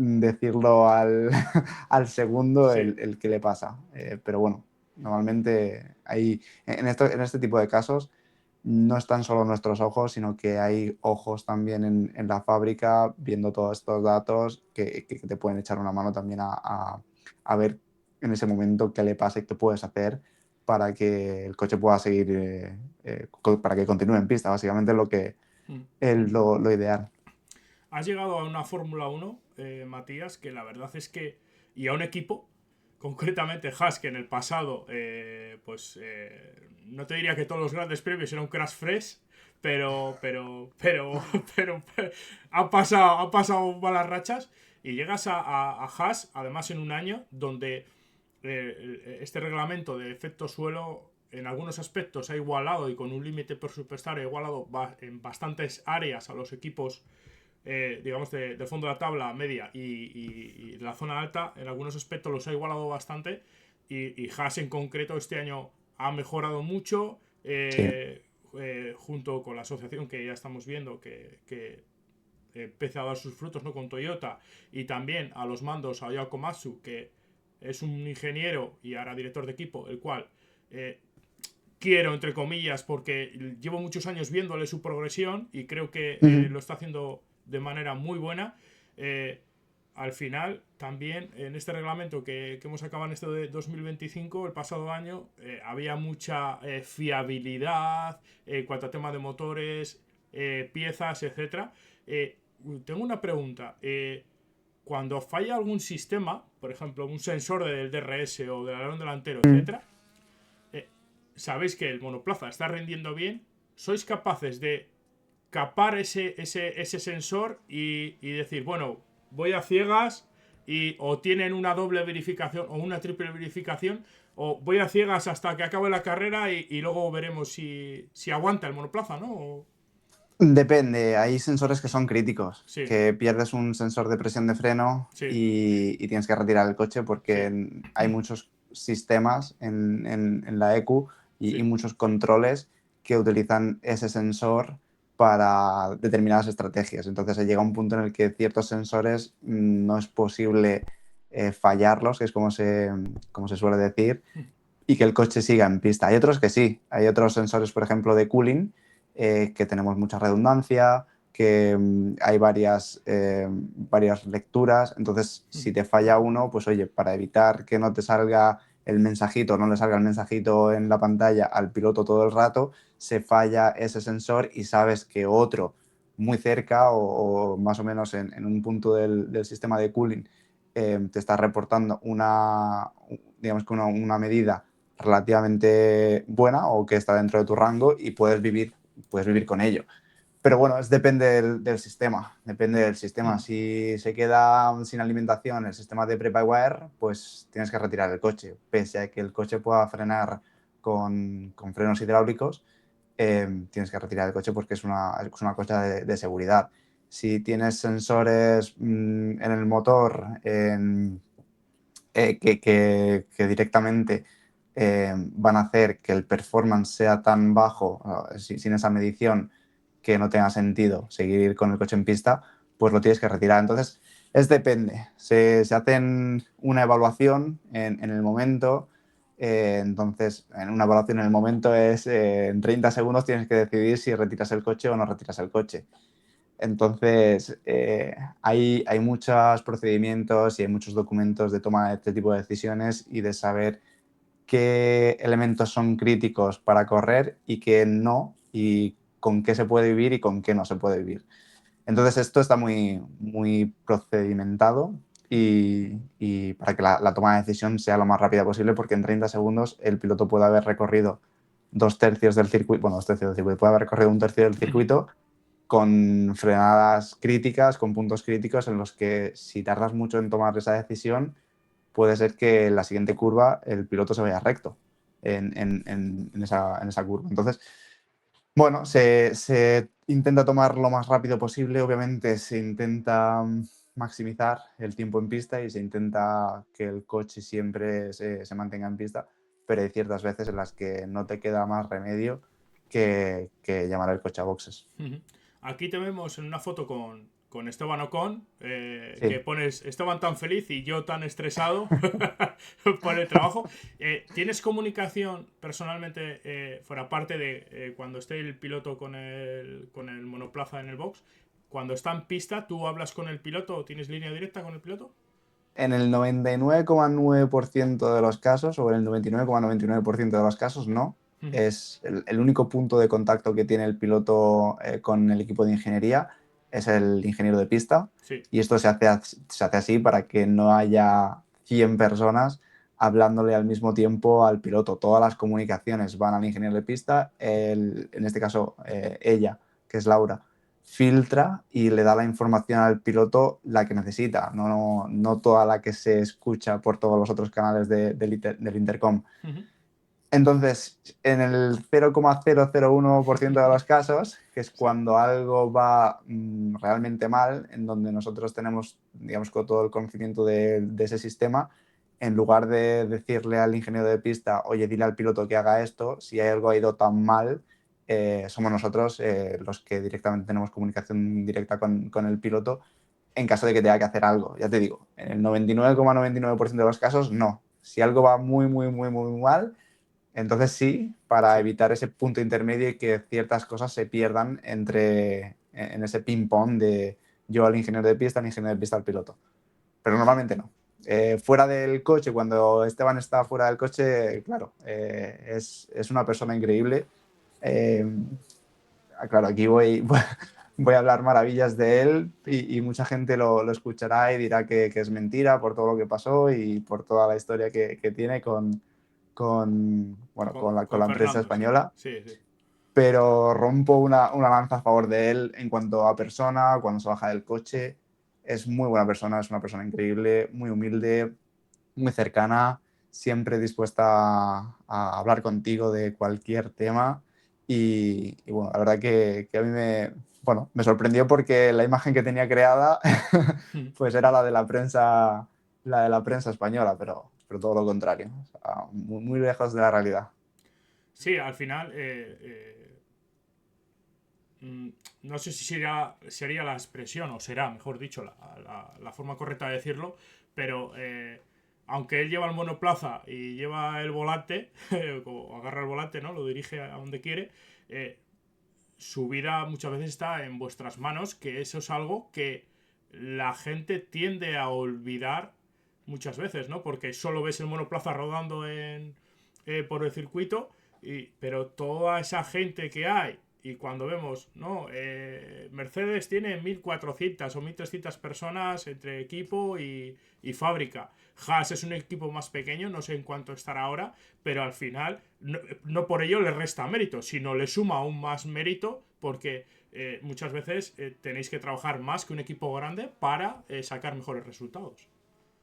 decirlo al, al segundo Sí. el qué le pasa. Pero bueno, normalmente en este tipo de casos no están solo nuestros ojos, sino que hay ojos también en la fábrica viendo todos estos datos que te pueden echar una mano también a ver en ese momento qué le pasa y qué puedes hacer para que el coche pueda seguir, para que continúe en pista. Básicamente Mm. es lo ideal. Has llegado a una Fórmula 1, Matías, que la verdad es que, y a un equipo, concretamente Haas, que en el pasado, no te diría que todos los grandes premios eran un crash fresh, pero han pasado malas rachas, y llegas a Haas, además en un año donde este reglamento de efecto suelo en algunos aspectos ha igualado, y con un límite presupuestario ha igualado en bastantes áreas a los equipos, digamos, de fondo de la tabla media y la zona alta. En algunos aspectos los ha igualado bastante, y Haas en concreto este año ha mejorado mucho, Sí. junto con la asociación que ya estamos viendo que empieza a dar sus frutos, ¿no? Con Toyota, y también a los mandos a Yao Komatsu, que es un ingeniero y ahora director de equipo, el cual quiero, entre comillas, porque llevo muchos años viéndole su progresión y creo que Ujú. lo está haciendo de manera muy buena. Eh, Al final, también en este reglamento que hemos acabado en este de 2025, el pasado año, había mucha fiabilidad en cuanto a tema de motores, piezas, etcétera. Tengo una pregunta. Cuando falla algún sistema, por ejemplo, un sensor del DRS o del alerón delantero, Mm. etcétera, eh, sabéis que el monoplaza está rendiendo bien, sois capaces de capar ese sensor y decir, bueno, voy a ciegas, o tienen una doble verificación o una triple verificación, o voy a ciegas hasta que acabe la carrera y luego veremos si aguanta el monoplaza, ¿no? Depende, hay sensores que son críticos, Sí, que pierdes un sensor de presión de freno sí, y tienes que retirar el coche sí, porque hay muchos sistemas en la EQ y sí. muchos controles que utilizan ese sensor para determinadas estrategias. Entonces llega un punto en el que ciertos sensores no es posible fallarlos, que es como se suele decir, y que el coche siga en pista. Hay otros que sí, hay otros sensores, por ejemplo, de cooling, que tenemos mucha redundancia, que hay varias lecturas. Entonces, si te falla uno, pues oye, para evitar que no te salga el mensajito, no le salga el mensajito en la pantalla al piloto todo el rato, se falla ese sensor y sabes que otro muy cerca o más o menos en un punto del sistema de cooling te está reportando digamos que una medida relativamente buena o que está dentro de tu rango y puedes vivir con ello. Pero bueno, depende del sistema. Depende del sistema. Si se queda sin alimentación el sistema de prep-by-wire, pues tienes que retirar el coche. Pese a que el coche pueda frenar con frenos hidráulicos, tienes que retirar el coche porque es una cosa de seguridad. Si tienes sensores en el motor que directamente van a hacer que el performance sea tan bajo, sin esa medición, que no tenga sentido seguir con el coche en pista, pues lo tienes que retirar. Entonces, depende. Se hacen una evaluación en el momento. Entonces, en una evaluación en el momento es en 30 segundos tienes que decidir si retiras el coche o no retiras el coche. Entonces, hay muchos procedimientos y hay muchos documentos de toma de este tipo de decisiones y de saber qué elementos son críticos para correr y qué no, y con qué se puede vivir y con qué no se puede vivir. Entonces, esto está muy, muy procedimentado y para que la toma de decisión sea lo más rápida posible, porque en 30 segundos el piloto puede haber recorrido 2/3 del circuito, bueno, 2/3 del circuito, puede haber recorrido 1/3 del circuito con frenadas críticas, con puntos críticos en los que si tardas mucho en tomar esa decisión, puede ser que en la siguiente curva el piloto se vaya recto en esa curva. Entonces, bueno, se intenta tomar lo más rápido posible, obviamente se intenta maximizar el tiempo en pista y se intenta que el coche siempre se mantenga en pista, pero hay ciertas veces en las que no te queda más remedio que llamar al coche a boxes. Ujú. Aquí te vemos en una foto con Esteban Ocon, que Sí. pones Esteban tan feliz y yo tan estresado por el trabajo. ¿Tienes comunicación personalmente, fuera parte de cuando esté el piloto con el monoplaza en el box? Cuando está en pista, ¿tú hablas con el piloto o tienes línea directa con el piloto? En el 99,9% de los casos, o en el 99,99% de los casos, no. Ujú. Es el único punto de contacto que tiene el piloto con el equipo de ingeniería, es el ingeniero de pista. Sí. Y esto se hace así para que no haya 100 personas hablándole al mismo tiempo al piloto. Todas las comunicaciones van al ingeniero de pista, en este caso ella, que es Laura, filtra y le da la información al piloto la que necesita, no toda la que se escucha por todos los otros canales del intercom. Ujú. Entonces, en el 0,001% de los casos, que es Sí. cuando algo va realmente mal, en donde nosotros tenemos, digamos, con todo el conocimiento de ese sistema, en lugar de decirle al ingeniero de pista, oye, dile al piloto que haga esto, si hay algo ha ido tan mal, somos nosotros los que directamente tenemos comunicación directa con el piloto en caso de que tenga que hacer algo. Ya te digo, en el 99,99% de los casos, no. Si algo va muy, muy, muy, muy mal, entonces sí, para Sí. evitar ese punto intermedio y que ciertas cosas se pierdan en ese ping-pong de yo al ingeniero de pista, al ingeniero de pista al piloto. Pero normalmente no. Fuera del coche, cuando Esteban está fuera del coche, claro, es una persona increíble. Eh, claro, aquí voy a hablar maravillas de él y mucha gente lo escuchará y dirá que es mentira por todo lo que pasó y por toda la historia que tiene bueno, con Con la empresa Fernando, sí. española, Sí, sí. pero rompo una lanza a favor de él en cuanto a persona, cuando se baja del coche. Es muy buena persona, es una persona increíble, muy humilde, muy cercana, siempre dispuesta a hablar contigo de cualquier tema. Y bueno, la verdad que a mí bueno, me sorprendió porque la imagen que tenía creada pues era la de la prensa española, pero todo lo contrario, o sea, muy, muy lejos de la realidad. Sí, al final, no sé si sería la expresión, o será, mejor dicho, la forma correcta de decirlo, pero aunque él lleva el monoplaza y lleva el volante, o agarra el volante, ¿no? Lo dirige a donde quiere, eh, su vida muchas veces está en vuestras manos, que eso es algo que la gente tiende a olvidar muchas veces, ¿no? Porque solo ves el monoplaza rodando por el circuito, pero toda esa gente que hay, y cuando vemos, ¿no? Mercedes tiene 1.400 o 1.300 personas entre equipo y fábrica. Haas es un equipo más pequeño, no sé en cuánto estará ahora, pero al final no por ello le resta mérito, sino le suma aún más mérito porque muchas veces tenéis que trabajar más que un equipo grande para sacar mejores resultados.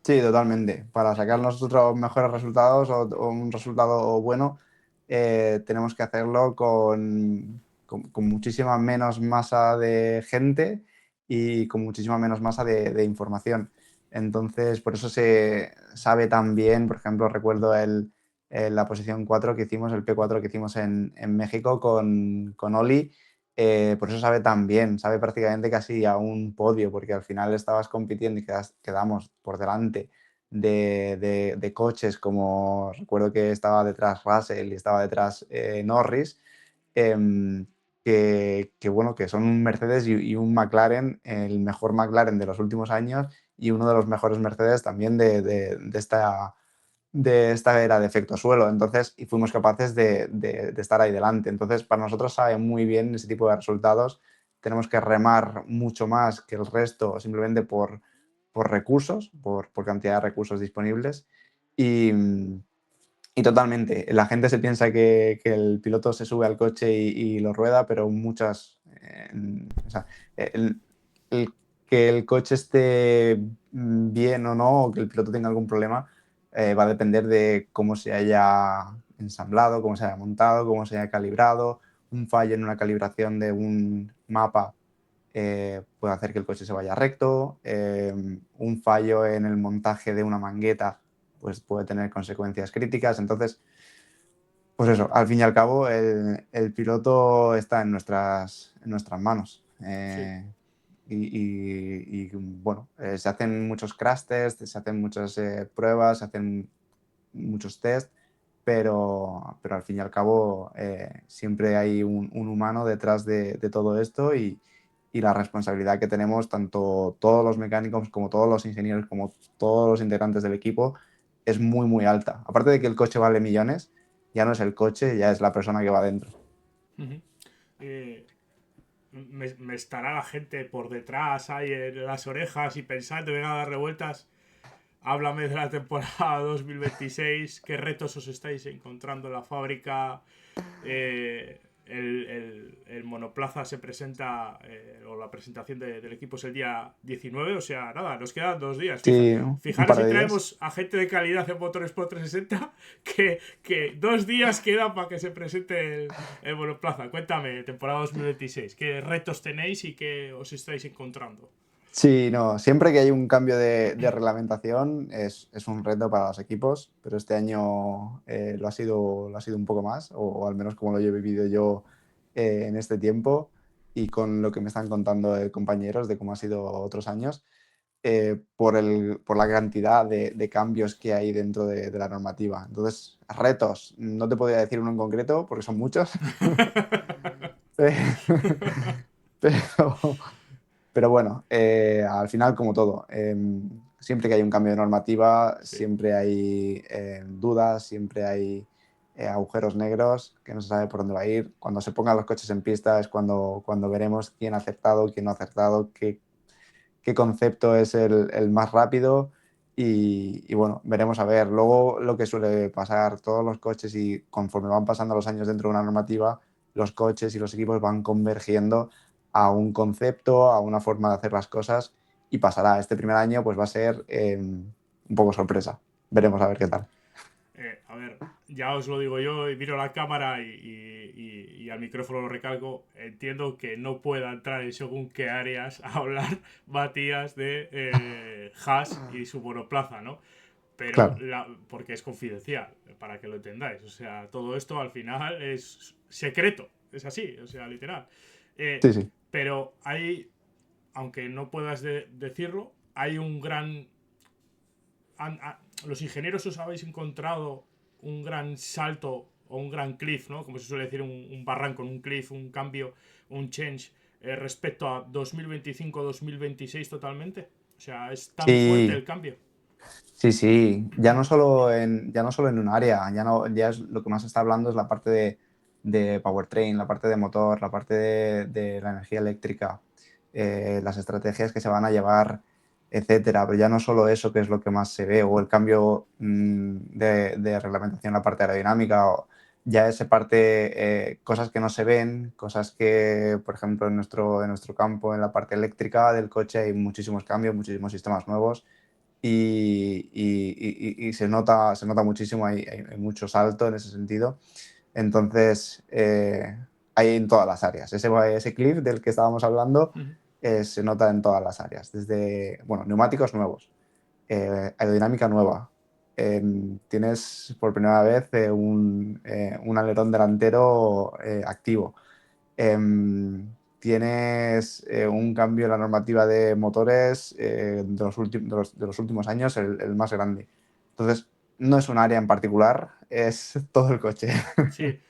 Sí, totalmente. Para sacar nosotros mejores resultados o un resultado bueno, tenemos que hacerlo con muchísima menos masa de gente y con muchísima menos masa de información. Entonces, por eso se sabe tan bien, por ejemplo, recuerdo la posición 4 que hicimos, el P4 que hicimos en México con Oli. Por eso sabe tan bien, sabe prácticamente casi a un podio, porque al final estabas compitiendo y quedamos por delante de coches, como recuerdo que estaba detrás Russell y estaba detrás Norris, em, bueno, que son un Mercedes y un McLaren, el mejor McLaren de los últimos años y uno de los mejores Mercedes también de esta era de efecto suelo. Entonces, y fuimos capaces de estar ahí delante. Entonces, para nosotros sabe muy bien ese tipo de resultados. Tenemos que remar mucho más que el resto simplemente por recursos, por cantidad de recursos disponibles. Y, y totalmente, la gente se piensa que el piloto se sube al coche y lo rueda, pero o sea, el, el que el coche esté bien o no, o que el piloto tenga algún problema, va a depender de cómo se haya ensamblado, cómo se haya montado, cómo se haya calibrado. Un fallo en una calibración de un mapa puede hacer que el coche se vaya recto. Un fallo en el montaje de una mangueta pues puede tener consecuencias críticas. Entonces, pues eso, al fin y al cabo, el piloto está en nuestras manos. Sí. Bueno, se hacen muchos crash tests, se hacen muchas pruebas, se hacen muchos test, pero al fin y al cabo siempre hay un humano detrás de todo esto y la responsabilidad que tenemos, tanto todos los mecánicos como todos los ingenieros, como todos los integrantes del equipo, es muy, muy alta. Aparte de que el coche vale millones, ya no es el coche, ya es la persona que va dentro. Ujú. Eh, me estará la gente por detrás, ahí en las orejas y pensando, venga a dar revueltas. Háblame de la temporada 2026, qué retos os estáis encontrando en la fábrica. El monoplaza se presenta, o la presentación del equipo es el día 19, o sea, nada, nos quedan 2 días. Sí, un Fijaros par si de días. traemos a gente de calidad en Motorsport 360, que 2 días quedan para que se presente el monoplaza. Cuéntame, temporada 2026, ¿qué retos tenéis y qué os estáis encontrando? Sí, no, siempre que hay un cambio de reglamentación es un reto para los equipos, pero este año lo ha sido un poco más, o al menos como lo he vivido yo en este tiempo y con lo que me están contando compañeros de cómo ha sido otros años, por la cantidad de cambios que hay dentro de la normativa. Entonces, retos, no te podría decir uno en concreto porque son muchos, pero, pero bueno, al final, como todo, siempre que hay un cambio de normativa, Sí. siempre hay dudas, siempre hay agujeros negros que no se sabe por dónde va a ir. Cuando se pongan los coches en pista es cuando veremos quién ha acertado, quién no ha acertado, qué concepto es el más rápido y bueno, veremos a ver. Luego lo que suele pasar, todos los coches y conforme van pasando los años dentro de una normativa, los coches y los equipos van convergiendo a un concepto, a una forma de hacer las cosas y pasará. Este primer año pues va a ser un poco sorpresa. Veremos a ver qué tal. A ver, ya os lo digo yo, y miro la cámara y al micrófono lo recalco. Entiendo que no pueda entrar en según qué áreas a hablar Matías de Haas y su monoplaza, ¿no? Pero Claro, porque es confidencial, para que lo entendáis. O sea, todo esto al final es secreto, es así, o sea, literal. Eh, sí, sí. pero hay, aunque no puedas decirlo, hay un gran los ingenieros os habéis encontrado un gran salto o un gran cliff, ¿no? Como se suele decir, un barranco, un cliff, un cambio, un change respecto a 2025-2026 totalmente. O sea, es tan fuerte Sí, el cambio. sí, sí, ya no solo en un área, ya es lo que más se está hablando es la parte de powertrain, la parte de motor, la parte de la energía eléctrica, las estrategias que se van a llevar, etcétera. Pero ya no solo eso, que es lo que más se ve, o el cambio de reglamentación en la parte aerodinámica, ya esa parte, cosas que no se ven, cosas que, por ejemplo, en nuestro campo, en la parte eléctrica del coche, hay muchísimos cambios, muchísimos sistemas nuevos y se nota muchísimo, hay mucho salto en ese sentido. Entonces, hay en todas las áreas. Ese clip del que estábamos hablando se nota en todas las áreas, desde, bueno, neumáticos nuevos, aerodinámica nueva. Tienes por primera vez un alerón delantero activo. Tienes un cambio en la normativa de motores de los últimos años, el más grande. Entonces, no es un área en particular, es todo el coche. Sí.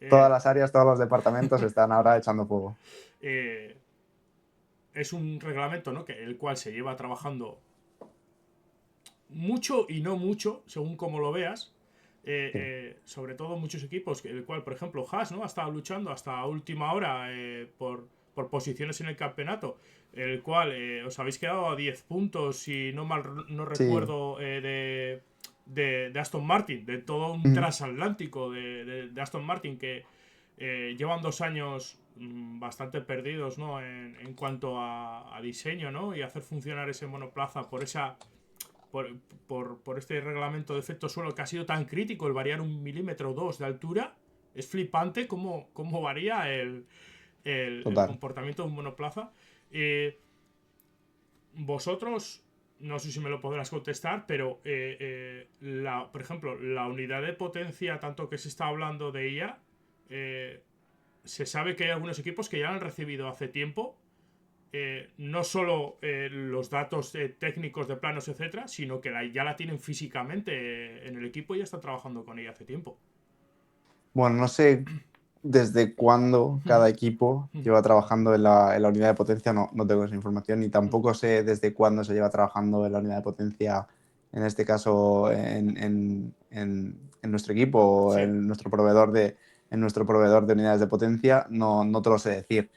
Todas Eh, las áreas, todos los departamentos están ahora echando fuego. eh, es un reglamento, ¿no? El cual se lleva trabajando mucho y no mucho, según como lo veas. Sí. Sobre todo muchos equipos, el cual, por ejemplo, Haas, ¿no? Ha estado luchando hasta última hora por posiciones en el campeonato, el cual os habéis quedado a 10 puntos, si no mal no Sí. recuerdo, de Aston Martin, de todo un Ujú. transatlántico de Aston Martin que llevan 2 años bastante perdidos, ¿no? En cuanto a diseño, ¿no? Y hacer funcionar ese monoplaza por esa por este reglamento de efecto suelo que ha sido tan crítico, el variar 1 milímetro o 2 de altura, es flipante cómo varía el Total. comportamiento de un monoplaza. Vosotros, no sé si me lo podrás contestar, pero por ejemplo, la unidad de potencia, tanto que se está hablando de ella, se sabe que hay algunos equipos que ya la han recibido hace tiempo. No solo los datos técnicos de planos, etcétera, sino que ya la tienen físicamente en el equipo y ya están trabajando con ella hace tiempo. Bueno, no sé desde cuándo cada equipo lleva trabajando en la unidad de potencia, no tengo esa información, ni tampoco sé desde cuándo se lleva trabajando en la unidad de potencia, en este caso en nuestro equipo o Sí. en nuestro proveedor de unidades de potencia, no te lo sé decir.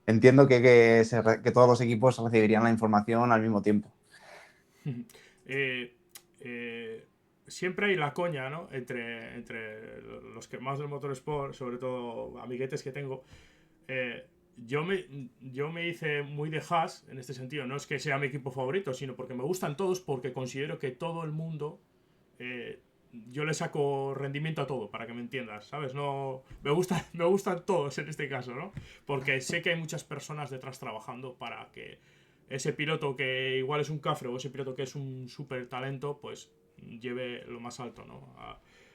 Entiendo que todos los equipos recibirían la información al mismo tiempo. eh, eh, Siempre hay la coña, ¿no? Entre los que más del motorsport, sobre todo amiguetes que tengo. eh, yo me hice muy de Haas en este sentido. No es que sea mi equipo favorito, sino porque me gustan todos, porque considero que todo el mundo. eh, yo le saco rendimiento a todo, para que me entiendas, ¿sabes? No, me gustan todos en este caso, ¿no? Porque sé que hay muchas personas detrás trabajando para que ese piloto que igual es un cafre o ese piloto que es un súper talento, pues lleve lo más alto, ¿no?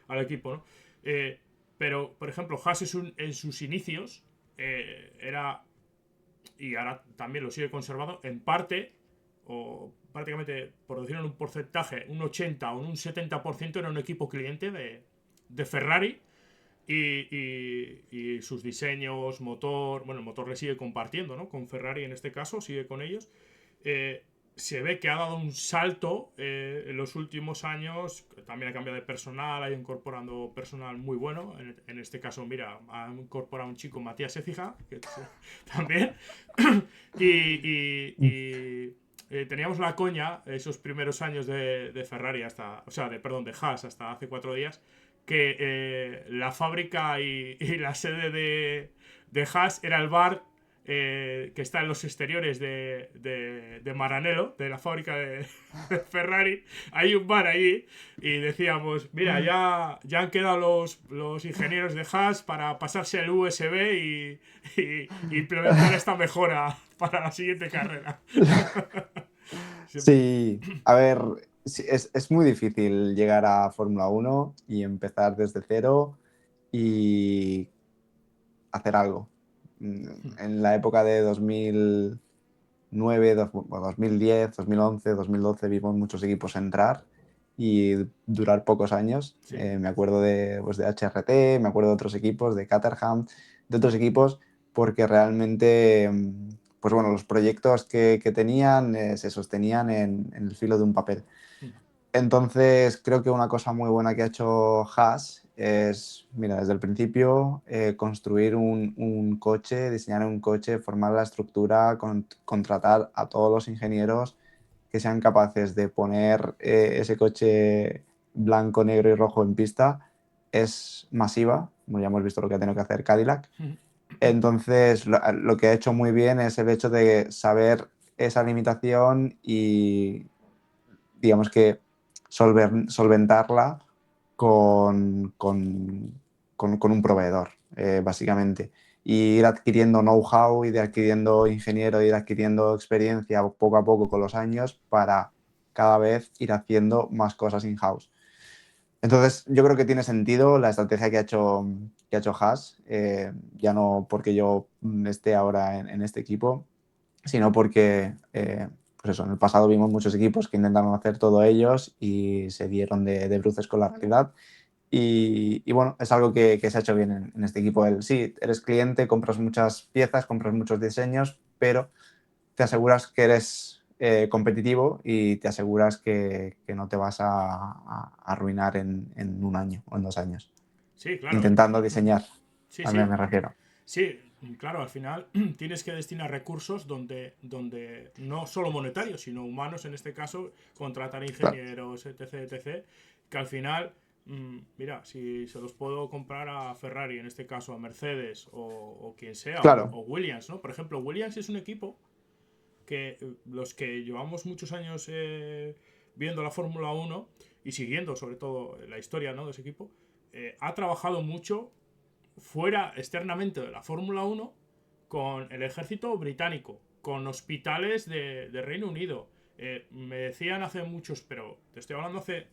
Al equipo, ¿no? Pero, por ejemplo, Haas en sus inicios era, y ahora también lo sigue conservado, en parte, o prácticamente, por decirlo en un porcentaje, un 80 o un 70% era un equipo cliente de Ferrari y sus diseños, motor, bueno, el motor le sigue compartiendo, ¿no? Con Ferrari en este caso, sigue con ellos. Eh, Se ve que ha dado un salto en los últimos años, también ha cambiado de personal, ha ido incorporando personal muy bueno, en este caso, mira, ha incorporado un chico, Matías Écija, que también, teníamos la coña esos primeros años de Ferrari o sea, perdón, de Haas hasta hace 4 días, que la fábrica y la sede de Haas era el bar que está en los exteriores de Maranello, de la fábrica de Ferrari. Hay un bar ahí y decíamos, mira, ya han quedado los ingenieros de Haas para pasarse el USB y implementar esta mejora para la siguiente carrera. Sí, a ver, sí, es muy difícil llegar a Fórmula 1 y empezar desde cero y hacer algo. En la época de 2009, 2010, 2011, 2012 vimos muchos equipos entrar y durar pocos años. Sí. Me acuerdo pues de HRT, me acuerdo de otros equipos, de Caterham, de otros equipos, porque realmente, pues bueno, los proyectos que tenían se sostenían en el filo de un papel. Entonces, creo que una cosa muy buena que ha hecho Haas es, mira, desde el principio, construir un coche, diseñar un coche, formar la estructura, contratar a todos los ingenieros que sean capaces de poner ese coche blanco, negro y rojo en pista. Es masiva, como ya hemos visto lo que ha tenido que hacer Cadillac. Entonces, lo que ha hecho muy bien es el hecho de saber esa limitación y, digamos que solventarla con un proveedor, básicamente. Y ir adquiriendo know-how, ir adquiriendo ingeniero, ir adquiriendo experiencia poco a poco con los años para cada vez ir haciendo más cosas in-house. Entonces, yo creo que tiene sentido la estrategia que ha hecho Haas, ya no porque yo esté ahora en este equipo, sino porque pues eso, en el pasado vimos muchos equipos que intentaron hacer todo ellos y se dieron de bruces con la realidad. Y bueno, es algo que se ha hecho bien en este equipo. Sí, eres cliente, compras muchas piezas, compras muchos diseños, pero te aseguras que eres competitivo y te aseguras que no te vas a arruinar en un año o en 2 años. Sí, claro. Intentando diseñar, Sí, también sí. me refiero. Sí, claro, al final tienes que destinar recursos donde no solo monetarios, sino humanos en este caso, contratar Claro, ingenieros, etc, que al final, mira, si se los puedo comprar a Ferrari, en este caso a Mercedes o quien sea, claro. o Williams, ¿no? Por ejemplo, Williams es un equipo que los que llevamos muchos años viendo la Fórmula 1 y siguiendo sobre todo la historia, ¿no?, de ese equipo, ha trabajado mucho fuera externamente de la Fórmula 1 con el ejército británico, con hospitales de Reino Unido. Me decían hace muchos, pero te estoy hablando hace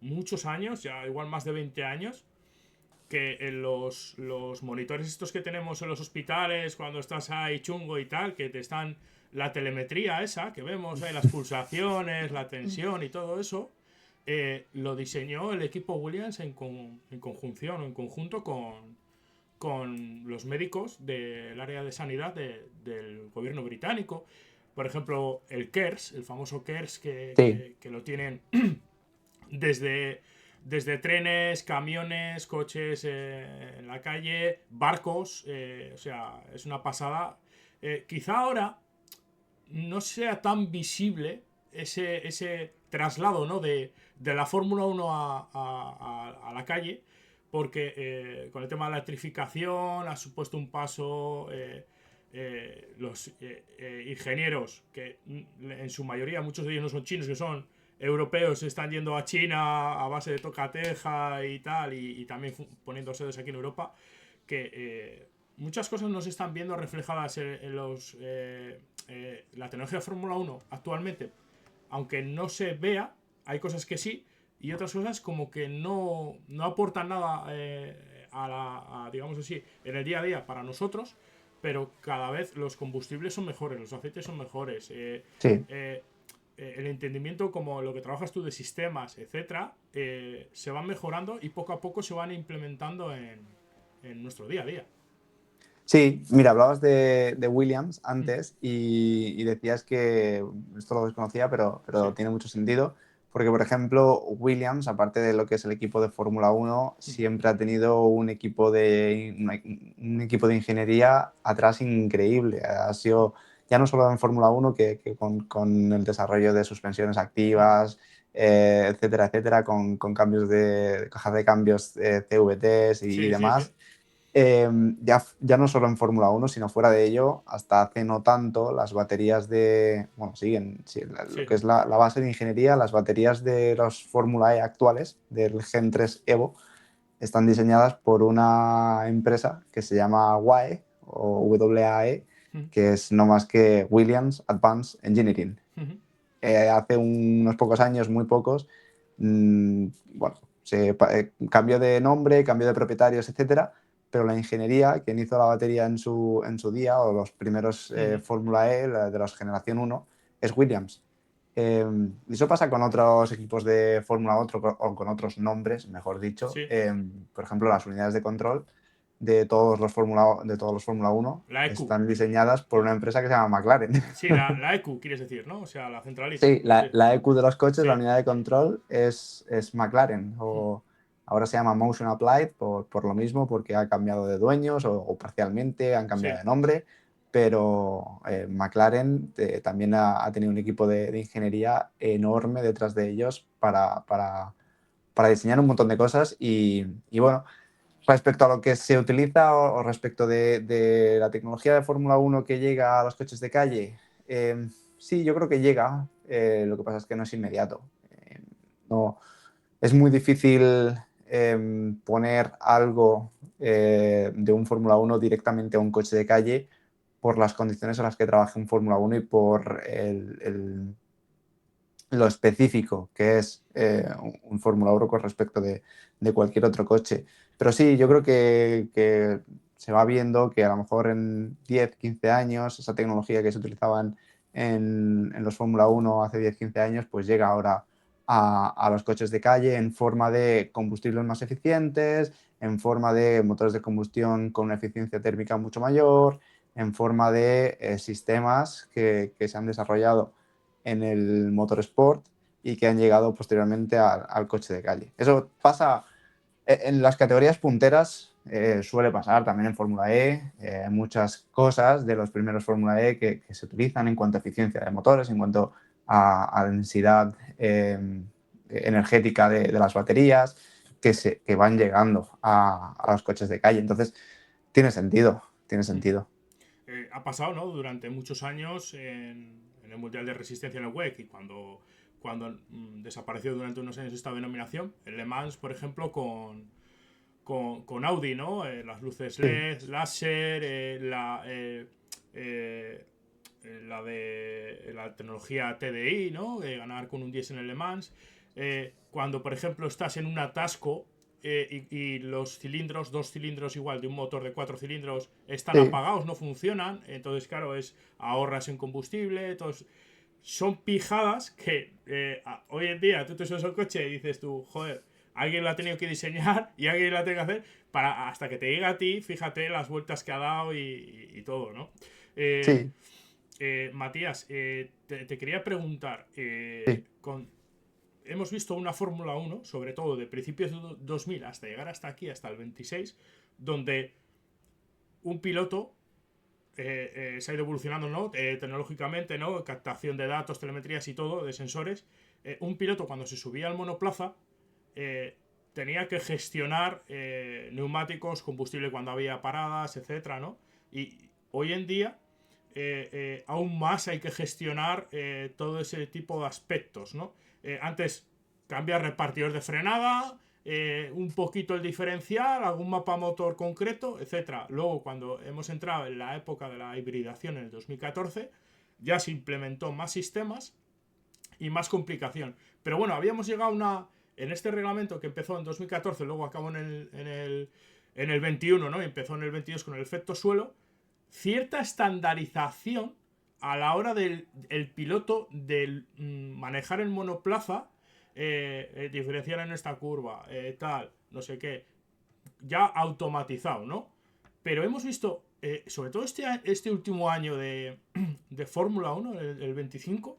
muchos años, ya igual más de 20 años, que en los monitores estos que tenemos en los hospitales, cuando estás ahí chungo y tal, que te están la telemetría esa, que vemos ahí las pulsaciones, la tensión y todo eso, lo diseñó el equipo Williams en conjunción o en conjunto con los médicos del área de sanidad del gobierno británico. Por ejemplo, el KERS, el famoso KERS Sí, que lo tienen desde, desde trenes, camiones, coches en la calle, barcos, o sea, es una pasada. Quizá ahora no sea tan visible ese traslado, ¿no?, de la Fórmula 1 a la calle, porque con el tema de la electrificación ha supuesto un paso. Los ingenieros, que en su mayoría muchos de ellos no son chinos, que son europeos, están yendo a China a base de tocateja y tal, y también poniendo sedes aquí en Europa, que muchas cosas no se están viendo reflejadas en la tecnología de Fórmula 1 actualmente, aunque no se vea, hay cosas que sí, y otras cosas como que no aportan nada digamos así, en el día a día para nosotros, pero cada vez los combustibles son mejores, los aceites son mejores. sí. El entendimiento como lo que trabajas tú de sistemas, etcétera, se van mejorando y poco a poco se van implementando en nuestro día a día. Sí, mira, hablabas de Williams Mm. antes y decías que esto lo desconocía, pero Sí. tiene mucho sentido, porque, por ejemplo, Williams, aparte de lo que es el equipo de Fórmula 1, Mm. siempre ha tenido un equipo de ingeniería atrás increíble. Ha sido ya no solo en Fórmula 1, que con el desarrollo de suspensiones Mm. activas, etcétera, etcétera, con cambios de cajas de cambios, CVTs y Sí, sí, sí. demás. Ya no solo en Fórmula 1, sino fuera de ello, hasta hace no tanto, las baterías bueno, siguen, sí, lo Sí. que es la base de ingeniería, las baterías de los Fórmula E actuales, del Gen 3 Evo, están diseñadas por una empresa que se llama WAE, o WAE, Mm. que es no más que Williams Advanced Engineering. Mm. Hace unos pocos años, muy pocos, bueno, cambió de nombre, cambió de propietarios, etcétera, pero la ingeniería, quien hizo la batería en su día, o los primeros Mm. Fórmula E, de la generación 1, es Williams. Y eso pasa con otros equipos de Fórmula 1 o con otros nombres, mejor dicho. Sí. Por ejemplo, las unidades de control de todos los Fórmula 1 La EQ. están diseñadas por una empresa que se llama McLaren. Sí, la EQ, quieres decir, ¿no? O sea, la centralita. Sí, Sí. la EQ de los coches, la Sí. unidad de control, es McLaren. Mm. Ahora se llama Motion Applied por lo mismo, porque ha cambiado de dueños o parcialmente han cambiado Sí. de nombre. Pero McLaren también ha tenido un equipo de ingeniería enorme detrás de ellos para diseñar un montón de cosas. Y bueno, respecto a lo que se utiliza o respecto de la tecnología de Fórmula 1 que llega a los coches de calle, sí, yo creo que llega. Lo que pasa es que no es inmediato. No, es muy difícil poner algo de un Fórmula 1 directamente a un coche de calle por las condiciones en las que trabaja un Fórmula 1 y por lo específico que es un Fórmula 1 con respecto de cualquier otro coche. Pero sí, yo creo que se va viendo que a lo mejor en 10, 15 años, esa tecnología que se utilizaba en los Fórmula 1 hace 10, 15 años, pues llega ahora a los coches de calle en forma de combustibles más eficientes, en forma de motores de combustión con una eficiencia térmica mucho mayor, en forma de sistemas que se han desarrollado en el motorsport y que han llegado posteriormente al coche de calle. Eso pasa en las categorías punteras, suele pasar también en Fórmula E. Muchas cosas de los primeros Fórmula E que se utilizan en cuanto a eficiencia de motores, en cuanto a densidad energética de las baterías, que van llegando a los coches de calle. Entonces, tiene sentido, tiene Mm. sentido. Ha pasado, ¿no?, durante muchos años en el Mundial de Resistencia en el WEC, y cuando desapareció durante unos años esta denominación, el Le Mans, por ejemplo, con Audi, ¿no? Las luces Sí, LED, láser, la de la tecnología TDI, ¿no? Ganar con un 10 en el Le Mans. Cuando, por ejemplo, estás en un atasco y los cilindros, dos cilindros igual de un motor de 4 cilindros, están sí, apagados, no funcionan. Entonces, claro, ahorras en combustible. Entonces, son pijadas que hoy en día tú te subes al coche y dices tú, joder, alguien lo ha tenido que diseñar y alguien lo ha tenido que hacer para hasta que te llegue a ti, fíjate las vueltas que ha dado y todo, ¿no? Eh, sí, Matías, te quería preguntar, sí, hemos visto una Fórmula 1, sobre todo de principios de 2000 hasta llegar hasta aquí, hasta el 26, donde un piloto se ha ido evolucionando, ¿no? Tecnológicamente, ¿no? Captación de datos, telemetrías y todo, de sensores. Un piloto cuando se subía al monoplaza eh, tenía que gestionar neumáticos, combustible cuando había paradas, etcétera, ¿no? Y hoy en día aún más hay que gestionar todo ese tipo de aspectos, ¿no? Antes cambiar repartidores de frenada, un poquito el diferencial, algún mapa motor concreto, etcétera. Luego, cuando hemos entrado en la época de la hibridación en el 2014, ya se implementó más sistemas y más complicación. Pero bueno, habíamos llegado a en este reglamento que empezó en 2014, luego acabó en el 21, ¿no? Y empezó en el 22 con el efecto suelo, cierta estandarización a la hora del el piloto del manejar el monoplaza, diferenciar en esta curva, tal, no sé qué, ya automatizado, ¿no? Pero hemos visto, sobre todo este último año de Fórmula 1, el 25,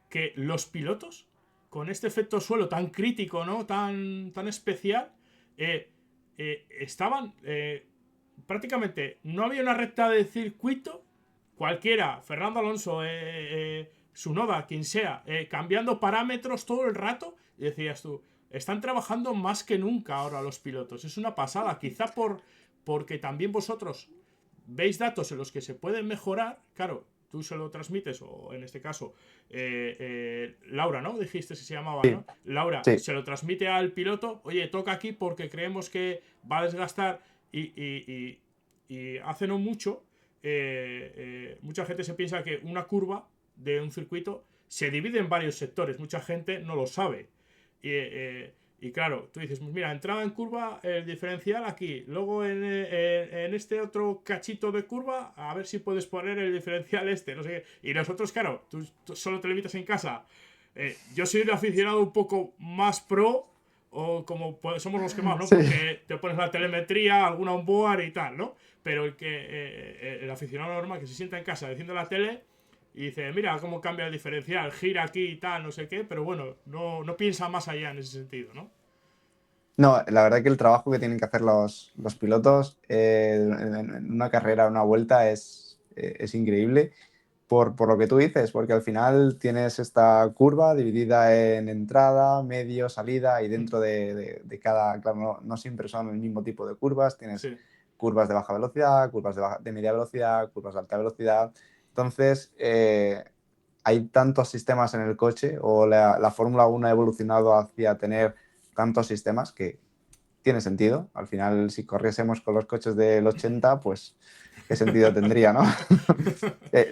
que los pilotos, con este efecto suelo tan crítico, ¿no? Tan especial, estaban prácticamente, no había una recta de circuito, cualquiera, Fernando Alonso, Tsunoda, quien sea, cambiando parámetros todo el rato, y decías tú, están trabajando más que nunca ahora los pilotos. Es una pasada, quizá porque también vosotros veis datos en los que se pueden mejorar, claro, tú se lo transmites, o en este caso, Laura, ¿no? Dijiste que se llamaba, sí, ¿no? Laura sí. se lo transmite al piloto, oye, toca aquí porque creemos que va a desgastar y hace no mucho, mucha gente se piensa que una curva de un circuito se divide en varios sectores, mucha gente no lo sabe. Y claro, tú dices, pues mira, entrada en curva, el diferencial aquí. Luego en este otro cachito de curva, a ver si puedes poner el diferencial este, no sé qué. Y nosotros, claro, tú solo te limitas en casa. Yo soy un aficionado un poco más pro, o como somos los que más, ¿no? Sí. Porque te pones la telemetría, alguna onboard y tal, ¿no? Pero el aficionado normal que se sienta en casa diciendo la tele y dice, mira cómo cambia el diferencial, gira aquí y tal, no sé qué, pero bueno, no piensa más allá en ese sentido, ¿no? No, la verdad que el trabajo que tienen que hacer los pilotos en una carrera, una vuelta, es increíble por lo que tú dices, porque al final tienes esta curva dividida en entrada, medio, salida y Mm, dentro de cada, claro, no siempre son el mismo tipo de curvas, tienes sí, curvas de baja velocidad, curvas de media velocidad, curvas de alta velocidad. Entonces, hay tantos sistemas en el coche o la Fórmula 1 ha evolucionado hacia tener tantos sistemas que tiene sentido. Al final, si corriésemos con los coches del 80, pues qué sentido tendría, ¿no?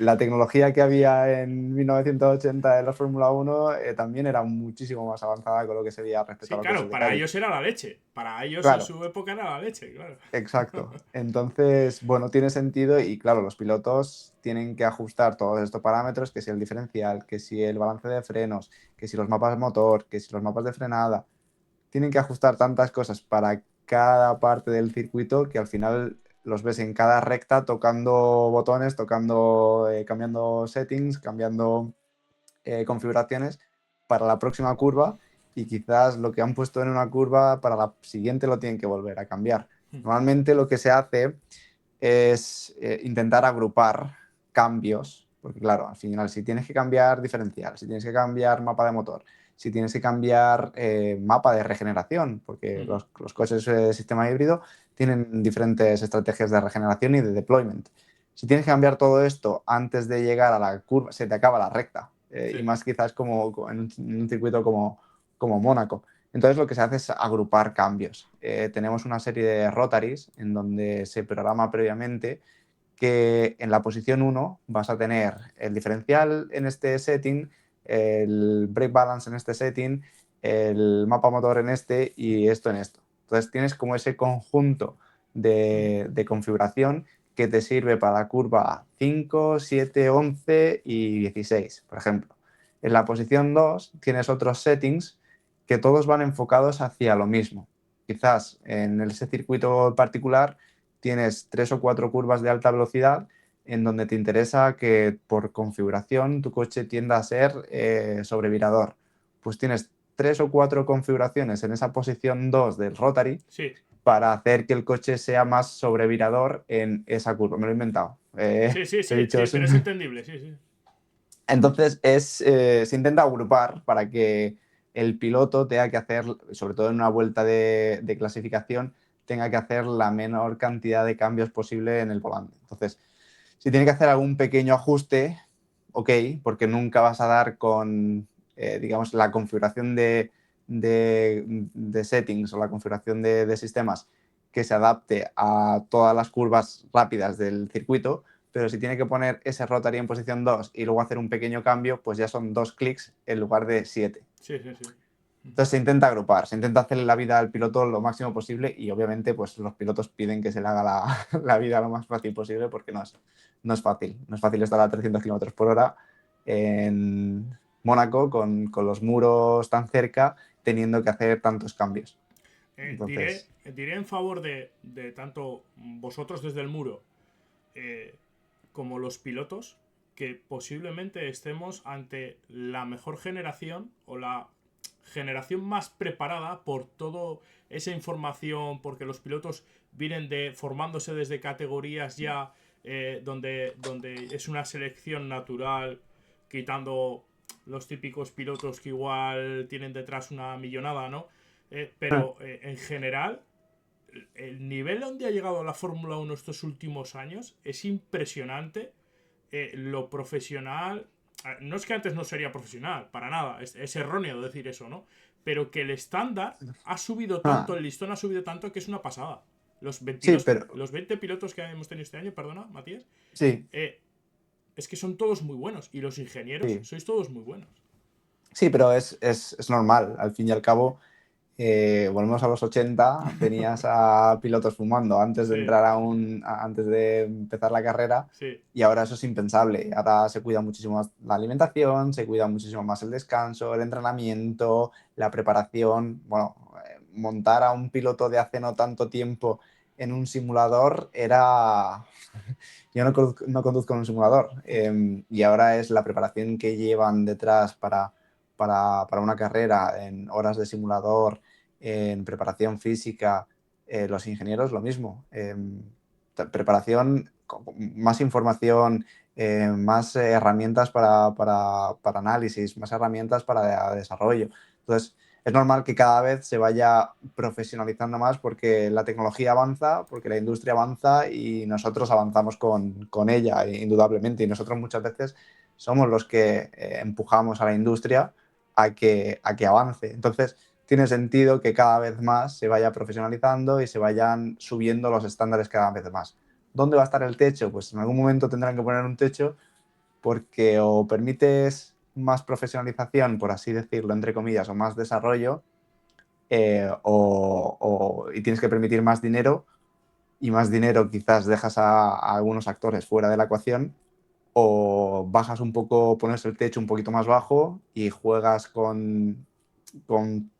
La tecnología que sí. había en 1980 en la Fórmula 1 también era muchísimo más avanzada con lo que se veía respecto a Sí, los coches claro, de para calle. ellos era la leche. Para ellos en Claro, su época era la leche, claro. exacto. Entonces, bueno, tiene sentido y claro, los pilotos tienen que ajustar todos estos parámetros, que si el diferencial, que si el balance de frenos, que si los mapas de motor, que si los mapas de frenada. Tienen que ajustar tantas cosas para cada parte del circuito que al final los ves en cada recta tocando botones, cambiando settings, cambiando configuraciones para la próxima curva y quizás lo que han puesto en una curva para la siguiente lo tienen que volver a cambiar. Normalmente lo que se hace es intentar agrupar cambios, porque claro, al final si tienes que cambiar diferencial, si tienes que cambiar mapa de motor, si tienes que cambiar mapa de regeneración, porque los coches de sistema híbrido tienen diferentes estrategias de regeneración y de deployment. Si tienes que cambiar todo esto antes de llegar a la curva, se te acaba la recta. y Sí. más quizás como en un circuito como Mónaco. Entonces lo que se hace es agrupar cambios. Tenemos una serie de rotaries en donde se programa previamente que en la posición 1 vas a tener el diferencial en este setting, el brake balance en este setting, el mapa motor en este y esto en esto. Entonces tienes como ese conjunto de configuración que te sirve para la curva 5, 7, 11 y 16, por ejemplo. En la posición 2 tienes otros settings que todos van enfocados hacia lo mismo. Quizás en ese circuito particular tienes 3 o 4 curvas de alta velocidad en donde te interesa que por configuración tu coche tienda a ser sobrevirador. Pues tienes 3 o 4 configuraciones en esa posición 2 del rotary Sí, para hacer que el coche sea más sobrevirador en esa curva. Me lo he inventado. sí, sí, Te he sí, dicho sí, eso. pero es entendible, sí, sí. Entonces se intenta agrupar para que el piloto tenga que hacer, sobre todo en una vuelta de clasificación, tenga que hacer la menor cantidad de cambios posible en el volante. Entonces, si tiene que hacer algún pequeño ajuste, ok, porque nunca vas a dar con, digamos, la configuración de settings o la configuración de sistemas que se adapte a todas las curvas rápidas del circuito, pero si tiene que poner ese rotary en posición 2 y luego hacer un pequeño cambio, pues ya son 2 clics en lugar de 7. Sí, sí, sí. Entonces se intenta agrupar, se intenta hacerle la vida al piloto lo máximo posible y obviamente pues los pilotos piden que se le haga la vida lo más fácil posible porque no es fácil. No es fácil estar a 300 kilómetros por hora en Mónaco con los muros tan cerca teniendo que hacer tantos cambios. Entonces, Diré en favor de tanto vosotros desde el muro eh, como los pilotos que posiblemente estemos ante la mejor generación o la generación más preparada por toda esa información, porque los pilotos vienen formándose desde categorías ya donde es una selección natural, quitando los típicos pilotos que igual tienen detrás una millonada, ¿no? Pero en general, el nivel donde ha llegado la Fórmula 1 estos últimos años es impresionante. Lo profesional. No es que antes no sería profesional, para nada. Es erróneo decir eso, ¿no? Pero que el estándar ha subido tanto, ah, el listón ha subido tanto que es una pasada. Los sí, 22, pero los 20 pilotos que hemos tenido este año, perdona, Matías, sí, es que son todos muy buenos. Y los ingenieros sí, sois todos muy buenos. sí, pero es normal. Al fin y al cabo, volvemos a los 80, tenías a pilotos fumando antes de Sí, entrar antes de empezar la carrera sí. y ahora eso es impensable. Ahora se cuida muchísimo más la alimentación, se cuida muchísimo más el descanso, el entrenamiento, la preparación. Bueno, montar a un piloto de hace no tanto tiempo en un simulador era... Yo no conduzco en un simulador y ahora es la preparación que llevan detrás para una carrera en horas de simulador, en preparación física, los ingenieros lo mismo. Preparación, más información, más herramientas para análisis, más herramientas para desarrollo. Entonces, es normal que cada vez se vaya profesionalizando más porque la tecnología avanza, porque la industria avanza y nosotros avanzamos con ella, indudablemente. Y nosotros muchas veces somos los que empujamos a la industria a que avance. Entonces, tiene sentido que cada vez más se vaya profesionalizando y se vayan subiendo los estándares cada vez más. ¿Dónde va a estar el techo? Pues en algún momento tendrán que poner un techo porque o permites más profesionalización, por así decirlo, entre comillas, o más desarrollo, y tienes que permitir más dinero, y más dinero quizás dejas a algunos actores fuera de la ecuación, o bajas un poco, pones el techo un poquito más bajo y juegas con, con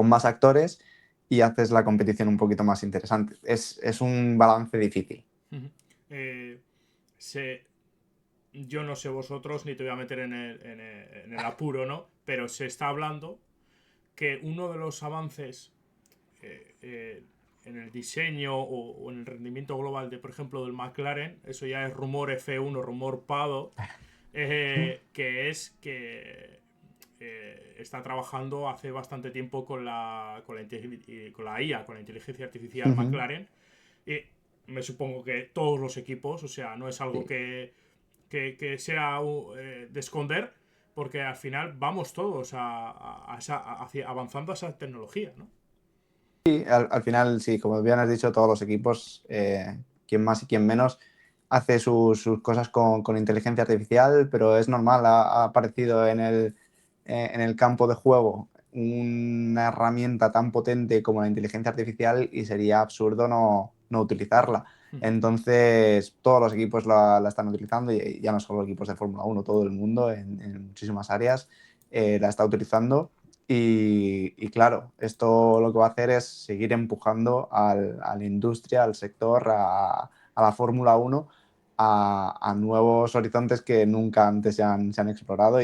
más actores y haces la competición un poquito más interesante. Es un balance difícil. Eh, se, yo no sé vosotros, ni te voy a meter en el apuro, ¿no? Pero se está hablando que uno de los avances eh, eh, en el diseño o en el rendimiento global de, por ejemplo, del McLaren, eso ya es rumor F1, rumor Pado, que es que está trabajando hace bastante tiempo con la IA, con la inteligencia artificial McLaren. Y me supongo que todos los equipos, o sea, no es algo Sí. que sea de esconder, porque al final vamos todos avanzando a esa tecnología, ¿no? Sí, al final, sí, como bien has dicho, todos los equipos, quien más y quien menos, hace sus cosas con inteligencia artificial, pero es normal, ha aparecido en el campo de juego una herramienta tan potente como la inteligencia artificial y sería absurdo no utilizarla. Entonces, todos los equipos la están utilizando, y ya no solo equipos de Fórmula 1, todo el mundo en muchísimas áreas la está utilizando. Y claro, esto lo que va a hacer es seguir empujando a la industria, al sector, a la Fórmula 1, a nuevos horizontes que nunca antes se han explorado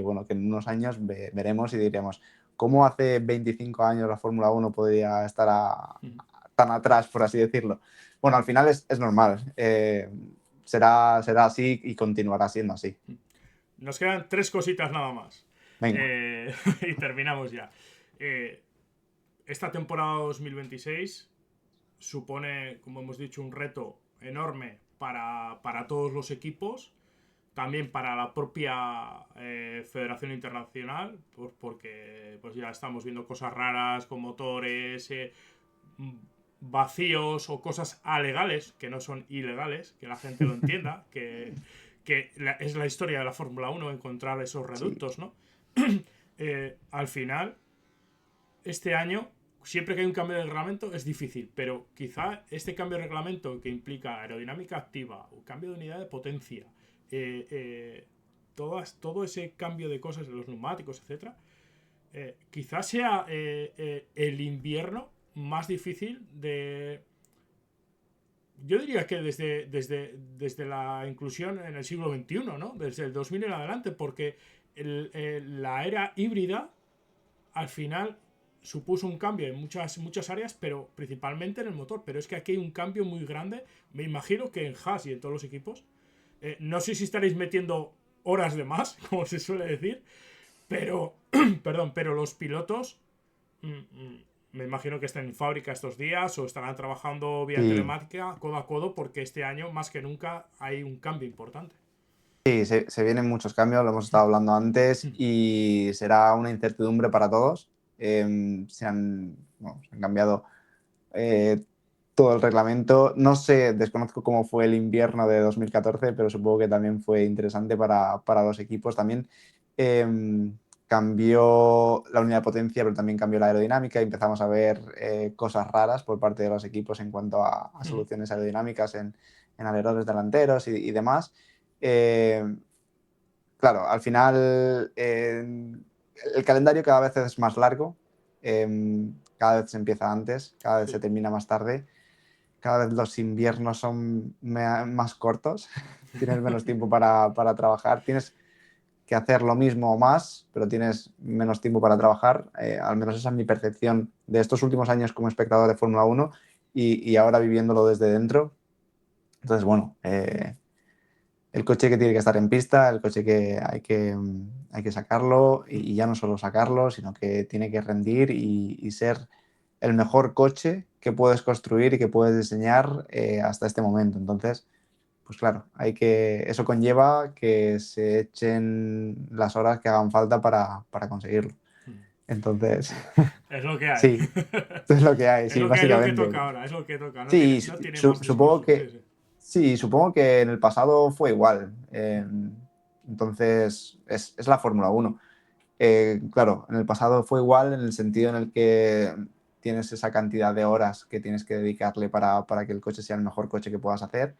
bueno, que en unos años veremos y diremos, ¿cómo hace 25 años la Fórmula 1 podría estar tan atrás, por así decirlo? Bueno, al final es normal. Será así y continuará siendo así. Nos quedan 3 cositas nada más. Venga. Y terminamos ya. Esta temporada 2026 supone, como hemos dicho, un reto enorme para todos los equipos, también para la propia Federación Internacional, porque pues ya estamos viendo cosas raras con motores vacíos o cosas alegales, que no son ilegales, que la gente lo entienda, que es la historia de la Fórmula 1, encontrar esos Sí. reductos, ¿no? Al final, este año, siempre que hay un cambio de reglamento es difícil, pero quizá este cambio de reglamento que implica aerodinámica activa, o cambio de unidad de potencia, todo ese cambio de cosas de los neumáticos, etcétera, quizás sea el invierno más difícil de... Yo diría que desde la inclusión en el siglo XXI, ¿no? Desde el 2000 en adelante, porque la era híbrida al final supuso un cambio en muchas áreas, pero principalmente en el motor. Pero es que aquí hay un cambio muy grande. Me imagino que en Haas y en todos los equipos. No sé si estaréis metiendo horas de más, como se suele decir, pero, perdón, pero los pilotos me imagino que están en fábrica estos días o estarán trabajando vía Sí. telemática, codo a codo, porque este año, más que nunca, hay un cambio importante. Sí, se vienen muchos cambios, lo hemos estado hablando antes, y será una incertidumbre para todos. Se han cambiado eh, todo el reglamento. No sé, desconozco cómo fue el invierno de 2014, pero supongo que también fue interesante para los equipos. También cambió la unidad de potencia, pero también cambió la aerodinámica y empezamos a ver cosas raras por parte de los equipos en cuanto a soluciones aerodinámicas en alerones delanteros y demás. Eh, claro, al final el calendario cada vez es más largo, cada vez se empieza antes, cada vez se Sí. termina más tarde, cada vez los inviernos son más cortos, tienes menos tiempo para trabajar, tienes que hacer lo mismo o más, pero tienes menos tiempo para trabajar. Al menos esa es mi percepción de estos últimos años como espectador de Fórmula 1 y ahora viviéndolo desde dentro. Entonces, bueno, el coche que tiene que estar en pista, el coche que hay que sacarlo, y ya no solo sacarlo, sino que tiene que rendir y ser el mejor coche que puedes construir y que puedes diseñar hasta este momento. Entonces, pues claro, eso conlleva que se echen las horas que hagan falta para conseguirlo. Entonces, Es lo que hay. sí, esto es lo que hay, Es sí, lo que hay, lo que básicamente. toca ahora, es lo que toca. Sí, No tiene más supongo descanso. Sí, que sí. sí, supongo que en el pasado fue igual. Entonces, es la Fórmula 1. Claro, en el pasado fue igual en el sentido en el que tienes esa cantidad de horas que tienes que dedicarle para que el coche sea el mejor coche que puedas hacer.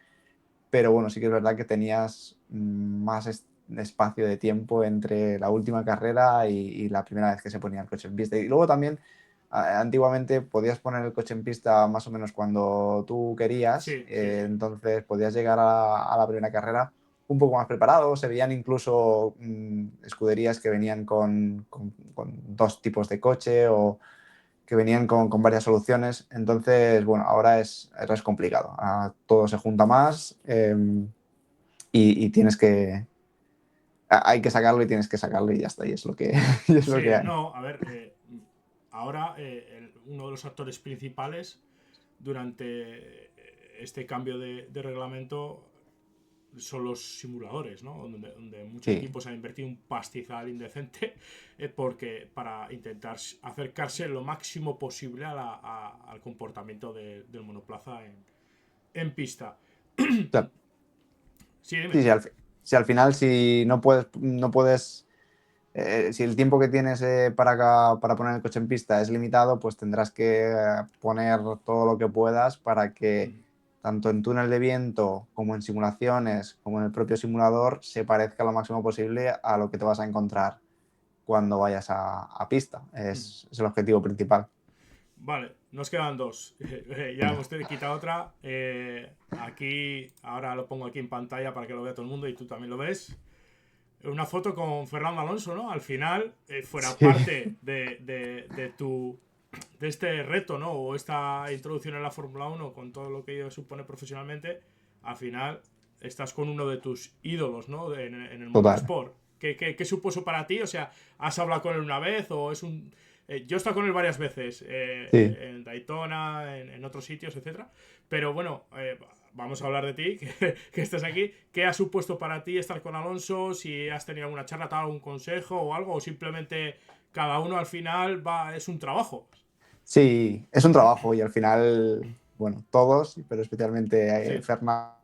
Pero bueno, sí que es verdad que tenías más espacio de tiempo entre la última carrera y la primera vez que se ponía el coche en pista. Y luego también, antiguamente podías poner el coche en pista más o menos cuando tú querías, Sí, sí, sí. entonces podías llegar a la primera carrera un poco más preparado. Se veían incluso escuderías que venían con dos tipos de coche o que venían con varias soluciones. Entonces, bueno, ahora es complicado. Ahora todo se junta más y tienes que... Hay que sacarlo y tienes que sacarlo y ya está. Y es lo que, y es lo que Sí, hay. no, a ver, ahora uno de los actores principales durante este cambio de reglamento son los simuladores, ¿no? Donde muchos Sí, equipos han invertido un pastizal indecente porque para intentar acercarse lo máximo posible al comportamiento del monoplaza en pista. o sea, Sí, dime. sí, si al final si no puedes si el tiempo que tienes para poner el coche en pista es limitado, pues tendrás que poner todo lo que puedas para que tanto en túnel de viento como en simulaciones, como en el propio simulador, se parezca lo máximo posible a lo que te vas a encontrar cuando vayas a pista. Es el objetivo principal. Vale, nos quedan dos. Ya hemos quitado otra. Aquí, ahora lo pongo aquí en pantalla para que lo vea todo el mundo y tú también lo ves. Una foto con Fernando Alonso, ¿no? Al final, fuera Sí, parte de este reto, ¿no? O esta introducción en la Fórmula Uno con todo lo que ello supone profesionalmente, al final estás con uno de tus ídolos, ¿no? En el total. motorsport. ¿Qué supuso para ti? O sea, ¿has hablado con él una vez o es un... yo he estado con él varias veces, Sí. en Daytona, en otros sitios, etcétera. Pero bueno, vamos a hablar de ti, que estás aquí. ¿Qué ha supuesto para ti estar con Alonso? Si has tenido alguna charla, te ha dado algún consejo o algo, o simplemente cada uno al final es un trabajo. Sí, es un trabajo y al final, bueno, todos, pero especialmente Sí, Fernando.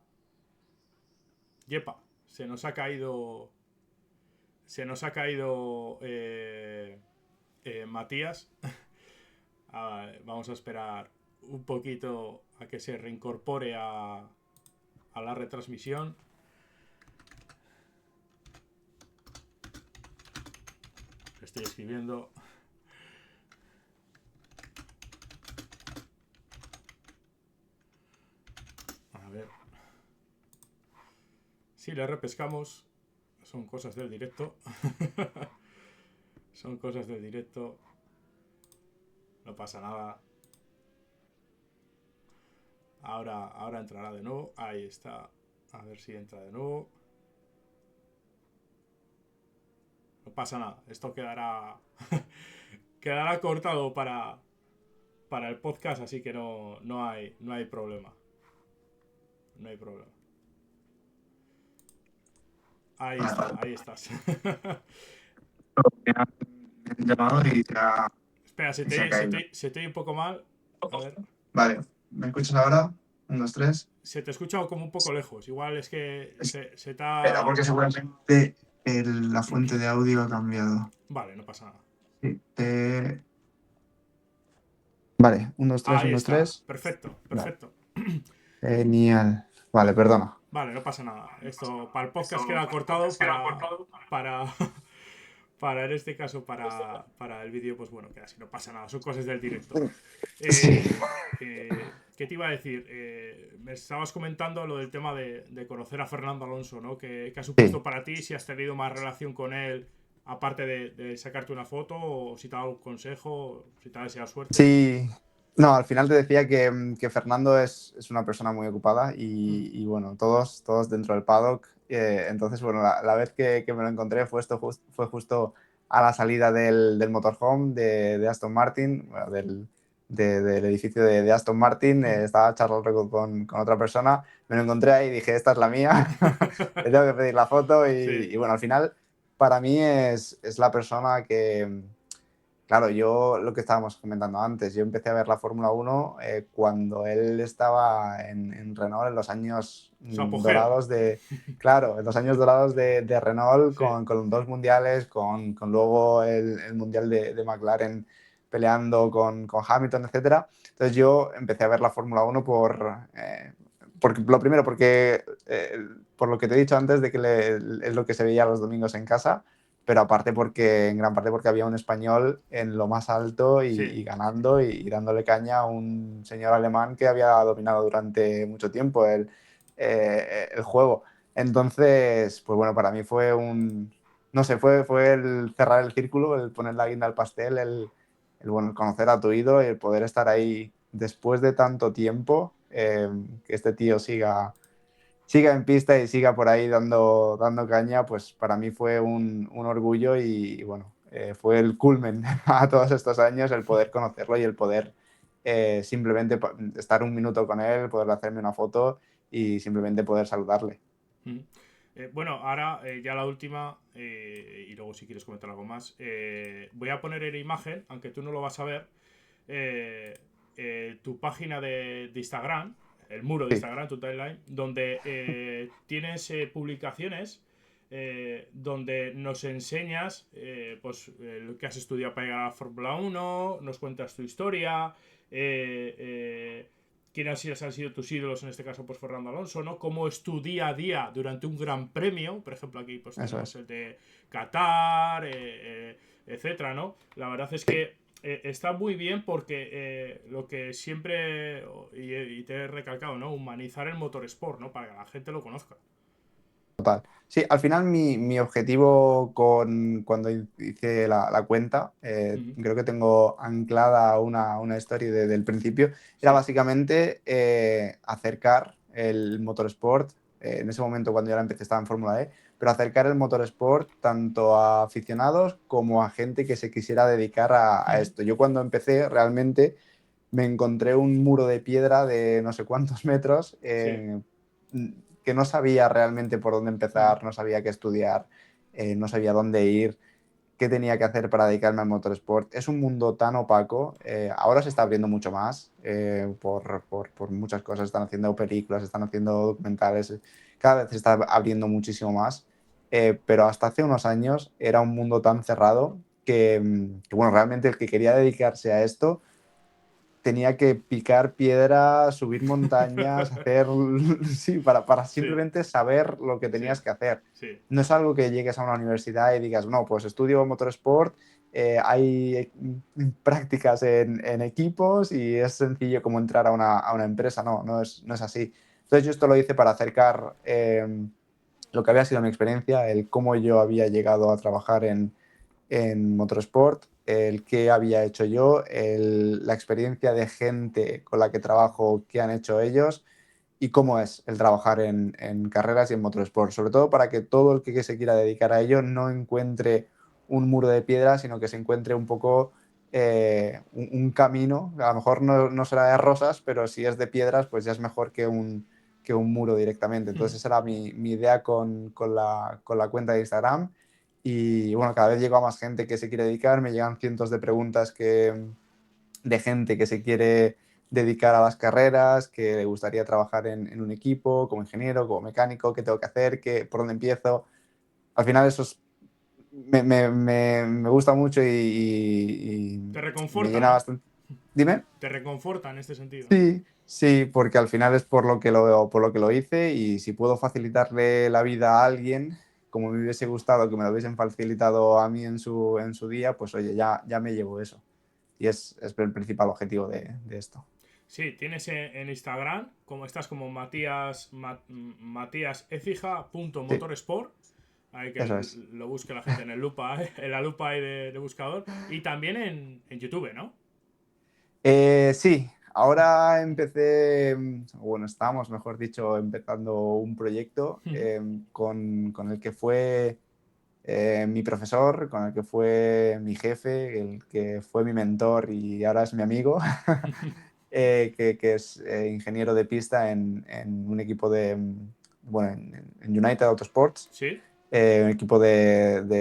yepa, se nos ha caído Matías. Vamos a esperar un poquito a que se reincorpore a la retransmisión. Estoy escribiendo. A ver. Si le repescamos. Son cosas del directo. Son cosas del directo. No pasa nada. Ahora entrará de nuevo. Ahí está. A ver si entra de nuevo. No pasa nada. Esto quedará cortado para el podcast, así que no hay problema. No hay problema. Ahí Vale, está, vale. ahí estás. Me han llamado Espera, y se ha caído. se te oye un poco mal. A ver. Vale, ¿me escuchas ahora? Un, dos, tres. Se te escucha como un poco lejos. Igual es que se Espera, está... porque seguramente la fuente de audio ha cambiado. Vale, no pasa nada. Sí, vale, un, dos, tres, Ahí un, dos, está. tres. Perfecto, Vale, perfecto. genial. Vale, perdona. Vale, no pasa nada. Esto para el podcast queda cortado para para en este caso, para el vídeo, pues bueno, queda así, no pasa nada, son cosas del directo. Sí, ¿Qué te iba a decir? Me estabas comentando lo del tema de conocer a Fernando Alonso, ¿no? ¿Qué ha sí, supuesto para ti? Si has tenido más relación con él, aparte de sacarte una foto, o si te ha dado un consejo, si te ha deseado suerte. sí. No, al final te decía que Fernando es una persona muy ocupada Mm, y bueno, todos dentro del paddock. Entonces, bueno, la vez que me lo encontré fue justo a la salida del motorhome de Aston Martin, bueno, del edificio de Aston Martin. mm. Estaba charlando con otra persona, me lo encontré ahí y dije, esta es la mía, le tengo que pedir la foto Sí, y bueno, al final para mí es la persona que... Claro, yo lo que estábamos comentando antes, yo empecé a ver la Fórmula Uno cuando él estaba en Renault en los años su apogeo. dorados claro, en los años dorados de Renault Sí, con dos mundiales, con luego el mundial de McLaren peleando con Hamilton, etcétera. Entonces yo empecé a ver la Fórmula Uno lo primero por lo que te he dicho antes de que es lo que se veía los domingos en casa, pero aparte en gran parte porque había un español en lo más alto sí. y ganando y dándole caña a un señor alemán que había dominado durante mucho tiempo el juego. Entonces, pues bueno, para mí no sé, fue el cerrar el círculo, el poner la guinda al pastel, bueno, el conocer a tu ídolo y el poder estar ahí después de tanto tiempo, que este tío siga en pista y siga por ahí dando caña, pues para mí fue un orgullo y bueno, fue el culmen a todos estos años el poder conocerlo y el poder simplemente estar un minuto con él, poder hacerme una foto y simplemente poder saludarle. Mm. Bueno, ahora ya la última, y luego si quieres comentar algo más, voy a poner en imagen, aunque tú no lo vas a ver, eh, tu página de Instagram, el muro de Sí, Instagram, tu timeline, donde tienes publicaciones donde nos enseñas lo que has estudiado para llegar a la Fórmula 1, nos cuentas tu historia, eh, eh, quiénes han sido tus ídolos, en este caso pues Fernando Alonso, ¿no? Cómo es tu día a día durante un gran premio, por ejemplo aquí pues eso tenemos es. el de Qatar, etcétera, ¿no? La verdad es Sí. que está muy bien porque lo que siempre, y te he recalcado, ¿no? Humanizar el motorsport, ¿no? Para que la gente lo conozca. Sí, al final mi objetivo cuando hice la cuenta, Ujú. creo que tengo anclada una historia desde el principio, era Sí, básicamente acercar el motorsport, en ese momento cuando yo la empecé estaba en Fórmula E, pero acercar el motorsport tanto a aficionados como a gente que se quisiera dedicar a ujú. esto. Yo cuando empecé realmente me encontré un muro de piedra de no sé cuántos metros, Sí, que no sabía realmente por dónde ujú. empezar, no sabía qué estudiar, no sabía dónde ir, qué tenía que hacer para dedicarme al motorsport. Es un mundo tan opaco, ahora se está abriendo mucho más por muchas cosas, están haciendo películas, están haciendo documentales, cada vez se está abriendo muchísimo más, pero hasta hace unos años era un mundo tan cerrado que, bueno, realmente el que quería dedicarse a esto tenía que picar piedra, subir montañas, hacer, sí, para Sí, simplemente saber lo que sí, tenías que hacer. sí. No es algo que llegues a una universidad y digas, no, pues estudio motorsport, hay prácticas en equipos y es sencillo como entrar a una empresa. No, no es así. Entonces yo esto lo hice para acercar lo que había sido mi experiencia, el cómo yo había llegado a trabajar en motorsport, el qué había hecho yo, la experiencia de gente con la que trabajo, qué han hecho ellos y cómo es el trabajar en carreras y en motorsport. Sobre todo para que todo el que se quiera dedicar a ello no encuentre un muro de piedra, sino que se encuentre un poco un camino. A lo mejor no será de rosas, pero si es de piedras, pues ya es mejor que un muro directamente. Entonces, Ujú. esa era mi idea con la cuenta de Instagram. Y bueno, cada vez llega más gente que se quiere dedicar, me llegan cientos de preguntas de gente que se quiere dedicar a las carreras, que le gustaría trabajar en un equipo, como ingeniero, como mecánico, qué tengo que hacer, por dónde empiezo. Al final eso me gusta mucho Te y me reconforta, llena ¿no? bastante. Dime. Te reconforta en este sentido. Sí, sí, porque al final es por lo que lo hice y si puedo facilitarle la vida a alguien, como me hubiese gustado que me lo hubiesen facilitado a mí en su día, pues oye, ya me llevo eso. Y es el principal objetivo de esto. Sí, tienes en Instagram, como estás como Matías Ecija punto Sí, motorsport. Hay que eso es. lo busque la gente en el lupa, en la lupa ahí de buscador. Y también en YouTube, ¿no? Sí, ahora empecé, bueno, estamos, mejor dicho, empezando un proyecto con el que fue mi profesor, con el que fue mi jefe, el que fue mi mentor y ahora es mi amigo, que es ingeniero de pista en un equipo bueno, en United Autosports, Sí. un equipo del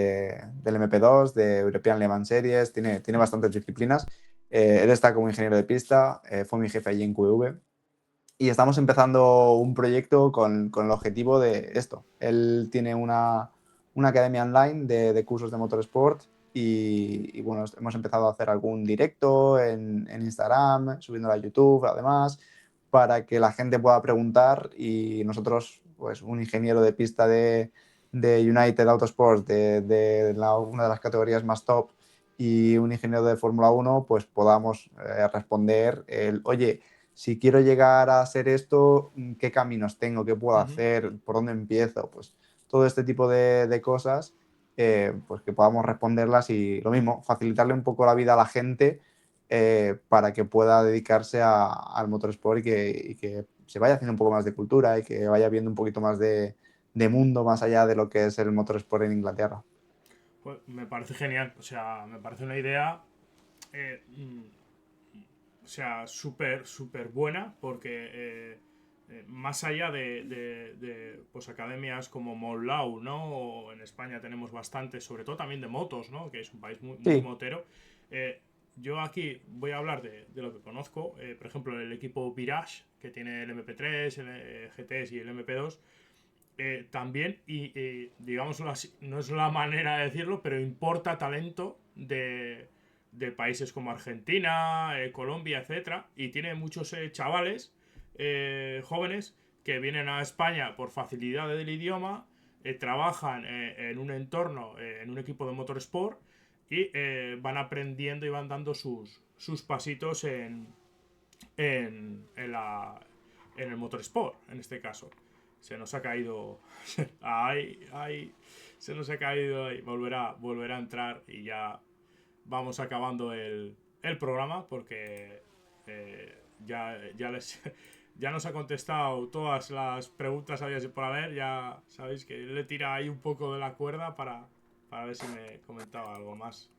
MP2, de European Le Mans Series, tiene bastantes disciplinas. Él está como ingeniero de pista, fue mi jefe allí en QV y estamos empezando un proyecto con el objetivo de esto. Él tiene una academia online de cursos de motorsport y, bueno, hemos empezado a hacer algún directo en Instagram, subiéndolo a YouTube además, para que la gente pueda preguntar y nosotros, pues un ingeniero de pista de United Autosports, una de las categorías más top y un ingeniero de Fórmula 1, pues podamos responder oye, si quiero llegar a hacer esto, ¿qué caminos tengo? ¿Qué puedo Ujú. hacer? ¿Por dónde empiezo? Pues todo este tipo de cosas, pues que podamos responderlas y lo mismo, facilitarle un poco la vida a la gente para que pueda dedicarse al motorsport y que se vaya haciendo un poco más de cultura y que vaya viendo un poquito más de mundo más allá de lo que es el motorsport en Inglaterra. Pues me parece genial. O sea, me parece una idea. eh, mm, o sea, súper, súper buena. Porque más allá de pues, academias como Monlau, ¿no? O en España tenemos bastantes, sobre todo también de motos, ¿no? Que es un país muy Sí, motero. Yo aquí voy a hablar de lo que conozco. Por ejemplo, el equipo Virage, que tiene el MP3, el GTS y el MP2. También, digámoslo así, no es la manera de decirlo, pero importa talento de países como Argentina, Colombia, etcétera. Y tiene muchos chavales jóvenes que vienen a España por facilidad del idioma, trabajan en un entorno, en un equipo de motorsport y van aprendiendo y van dando sus pasitos en el motorsport, en este caso. Se nos ha caído. Ay, se nos ha caído ahí. Volverá a entrar y ya vamos acabando el programa porque ya nos ha contestado todas las preguntas habidas y por haber. Ya sabéis que le tira ahí un poco de la cuerda para ver si me comentaba algo más.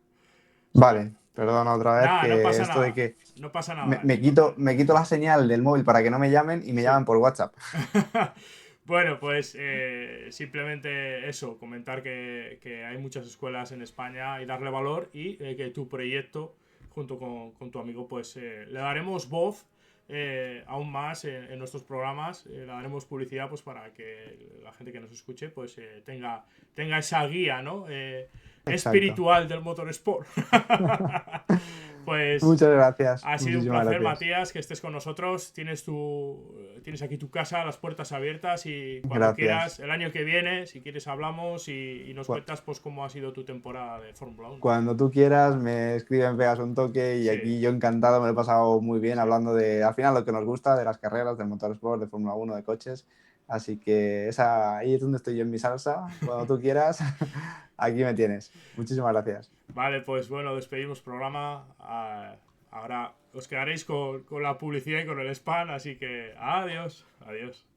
vale, perdona otra vez Nada, no que pasa esto de nada. que No pasa me, nada. me quito, me quito la señal del móvil para que no me llamen y me Sí. llaman por WhatsApp. Bueno, pues simplemente eso, comentar que hay muchas escuelas en España y darle valor y que tu proyecto, junto con tu amigo, pues le daremos voz aún más en nuestros programas, le daremos publicidad pues para que la gente que nos escuche pues tenga esa guía, ¿no? Exacto. Espiritual del motorsport. Pues Muchas gracias, ha sido un muchísimas placer, gracias. Matías, que estés con nosotros. Tienes aquí tu casa, las puertas abiertas y cuando Gracias. quieras, el año que viene, si quieres hablamos y nos Cu- cuentas pues cómo ha sido tu temporada de Fórmula 1. Cuando tú quieras, me escribes, me pegas un toque y Sí, aquí yo encantado, me lo he pasado muy bien sí. hablando de, al final, lo que nos gusta, de las carreras, del motorsport, de Fórmula 1, de coches. Así que ahí es donde estoy yo en mi salsa. Cuando tú quieras, aquí me tienes. Muchísimas gracias. Vale, pues bueno, despedimos programa. Ahora os quedaréis con la publicidad y con el spam, así que adiós, adiós.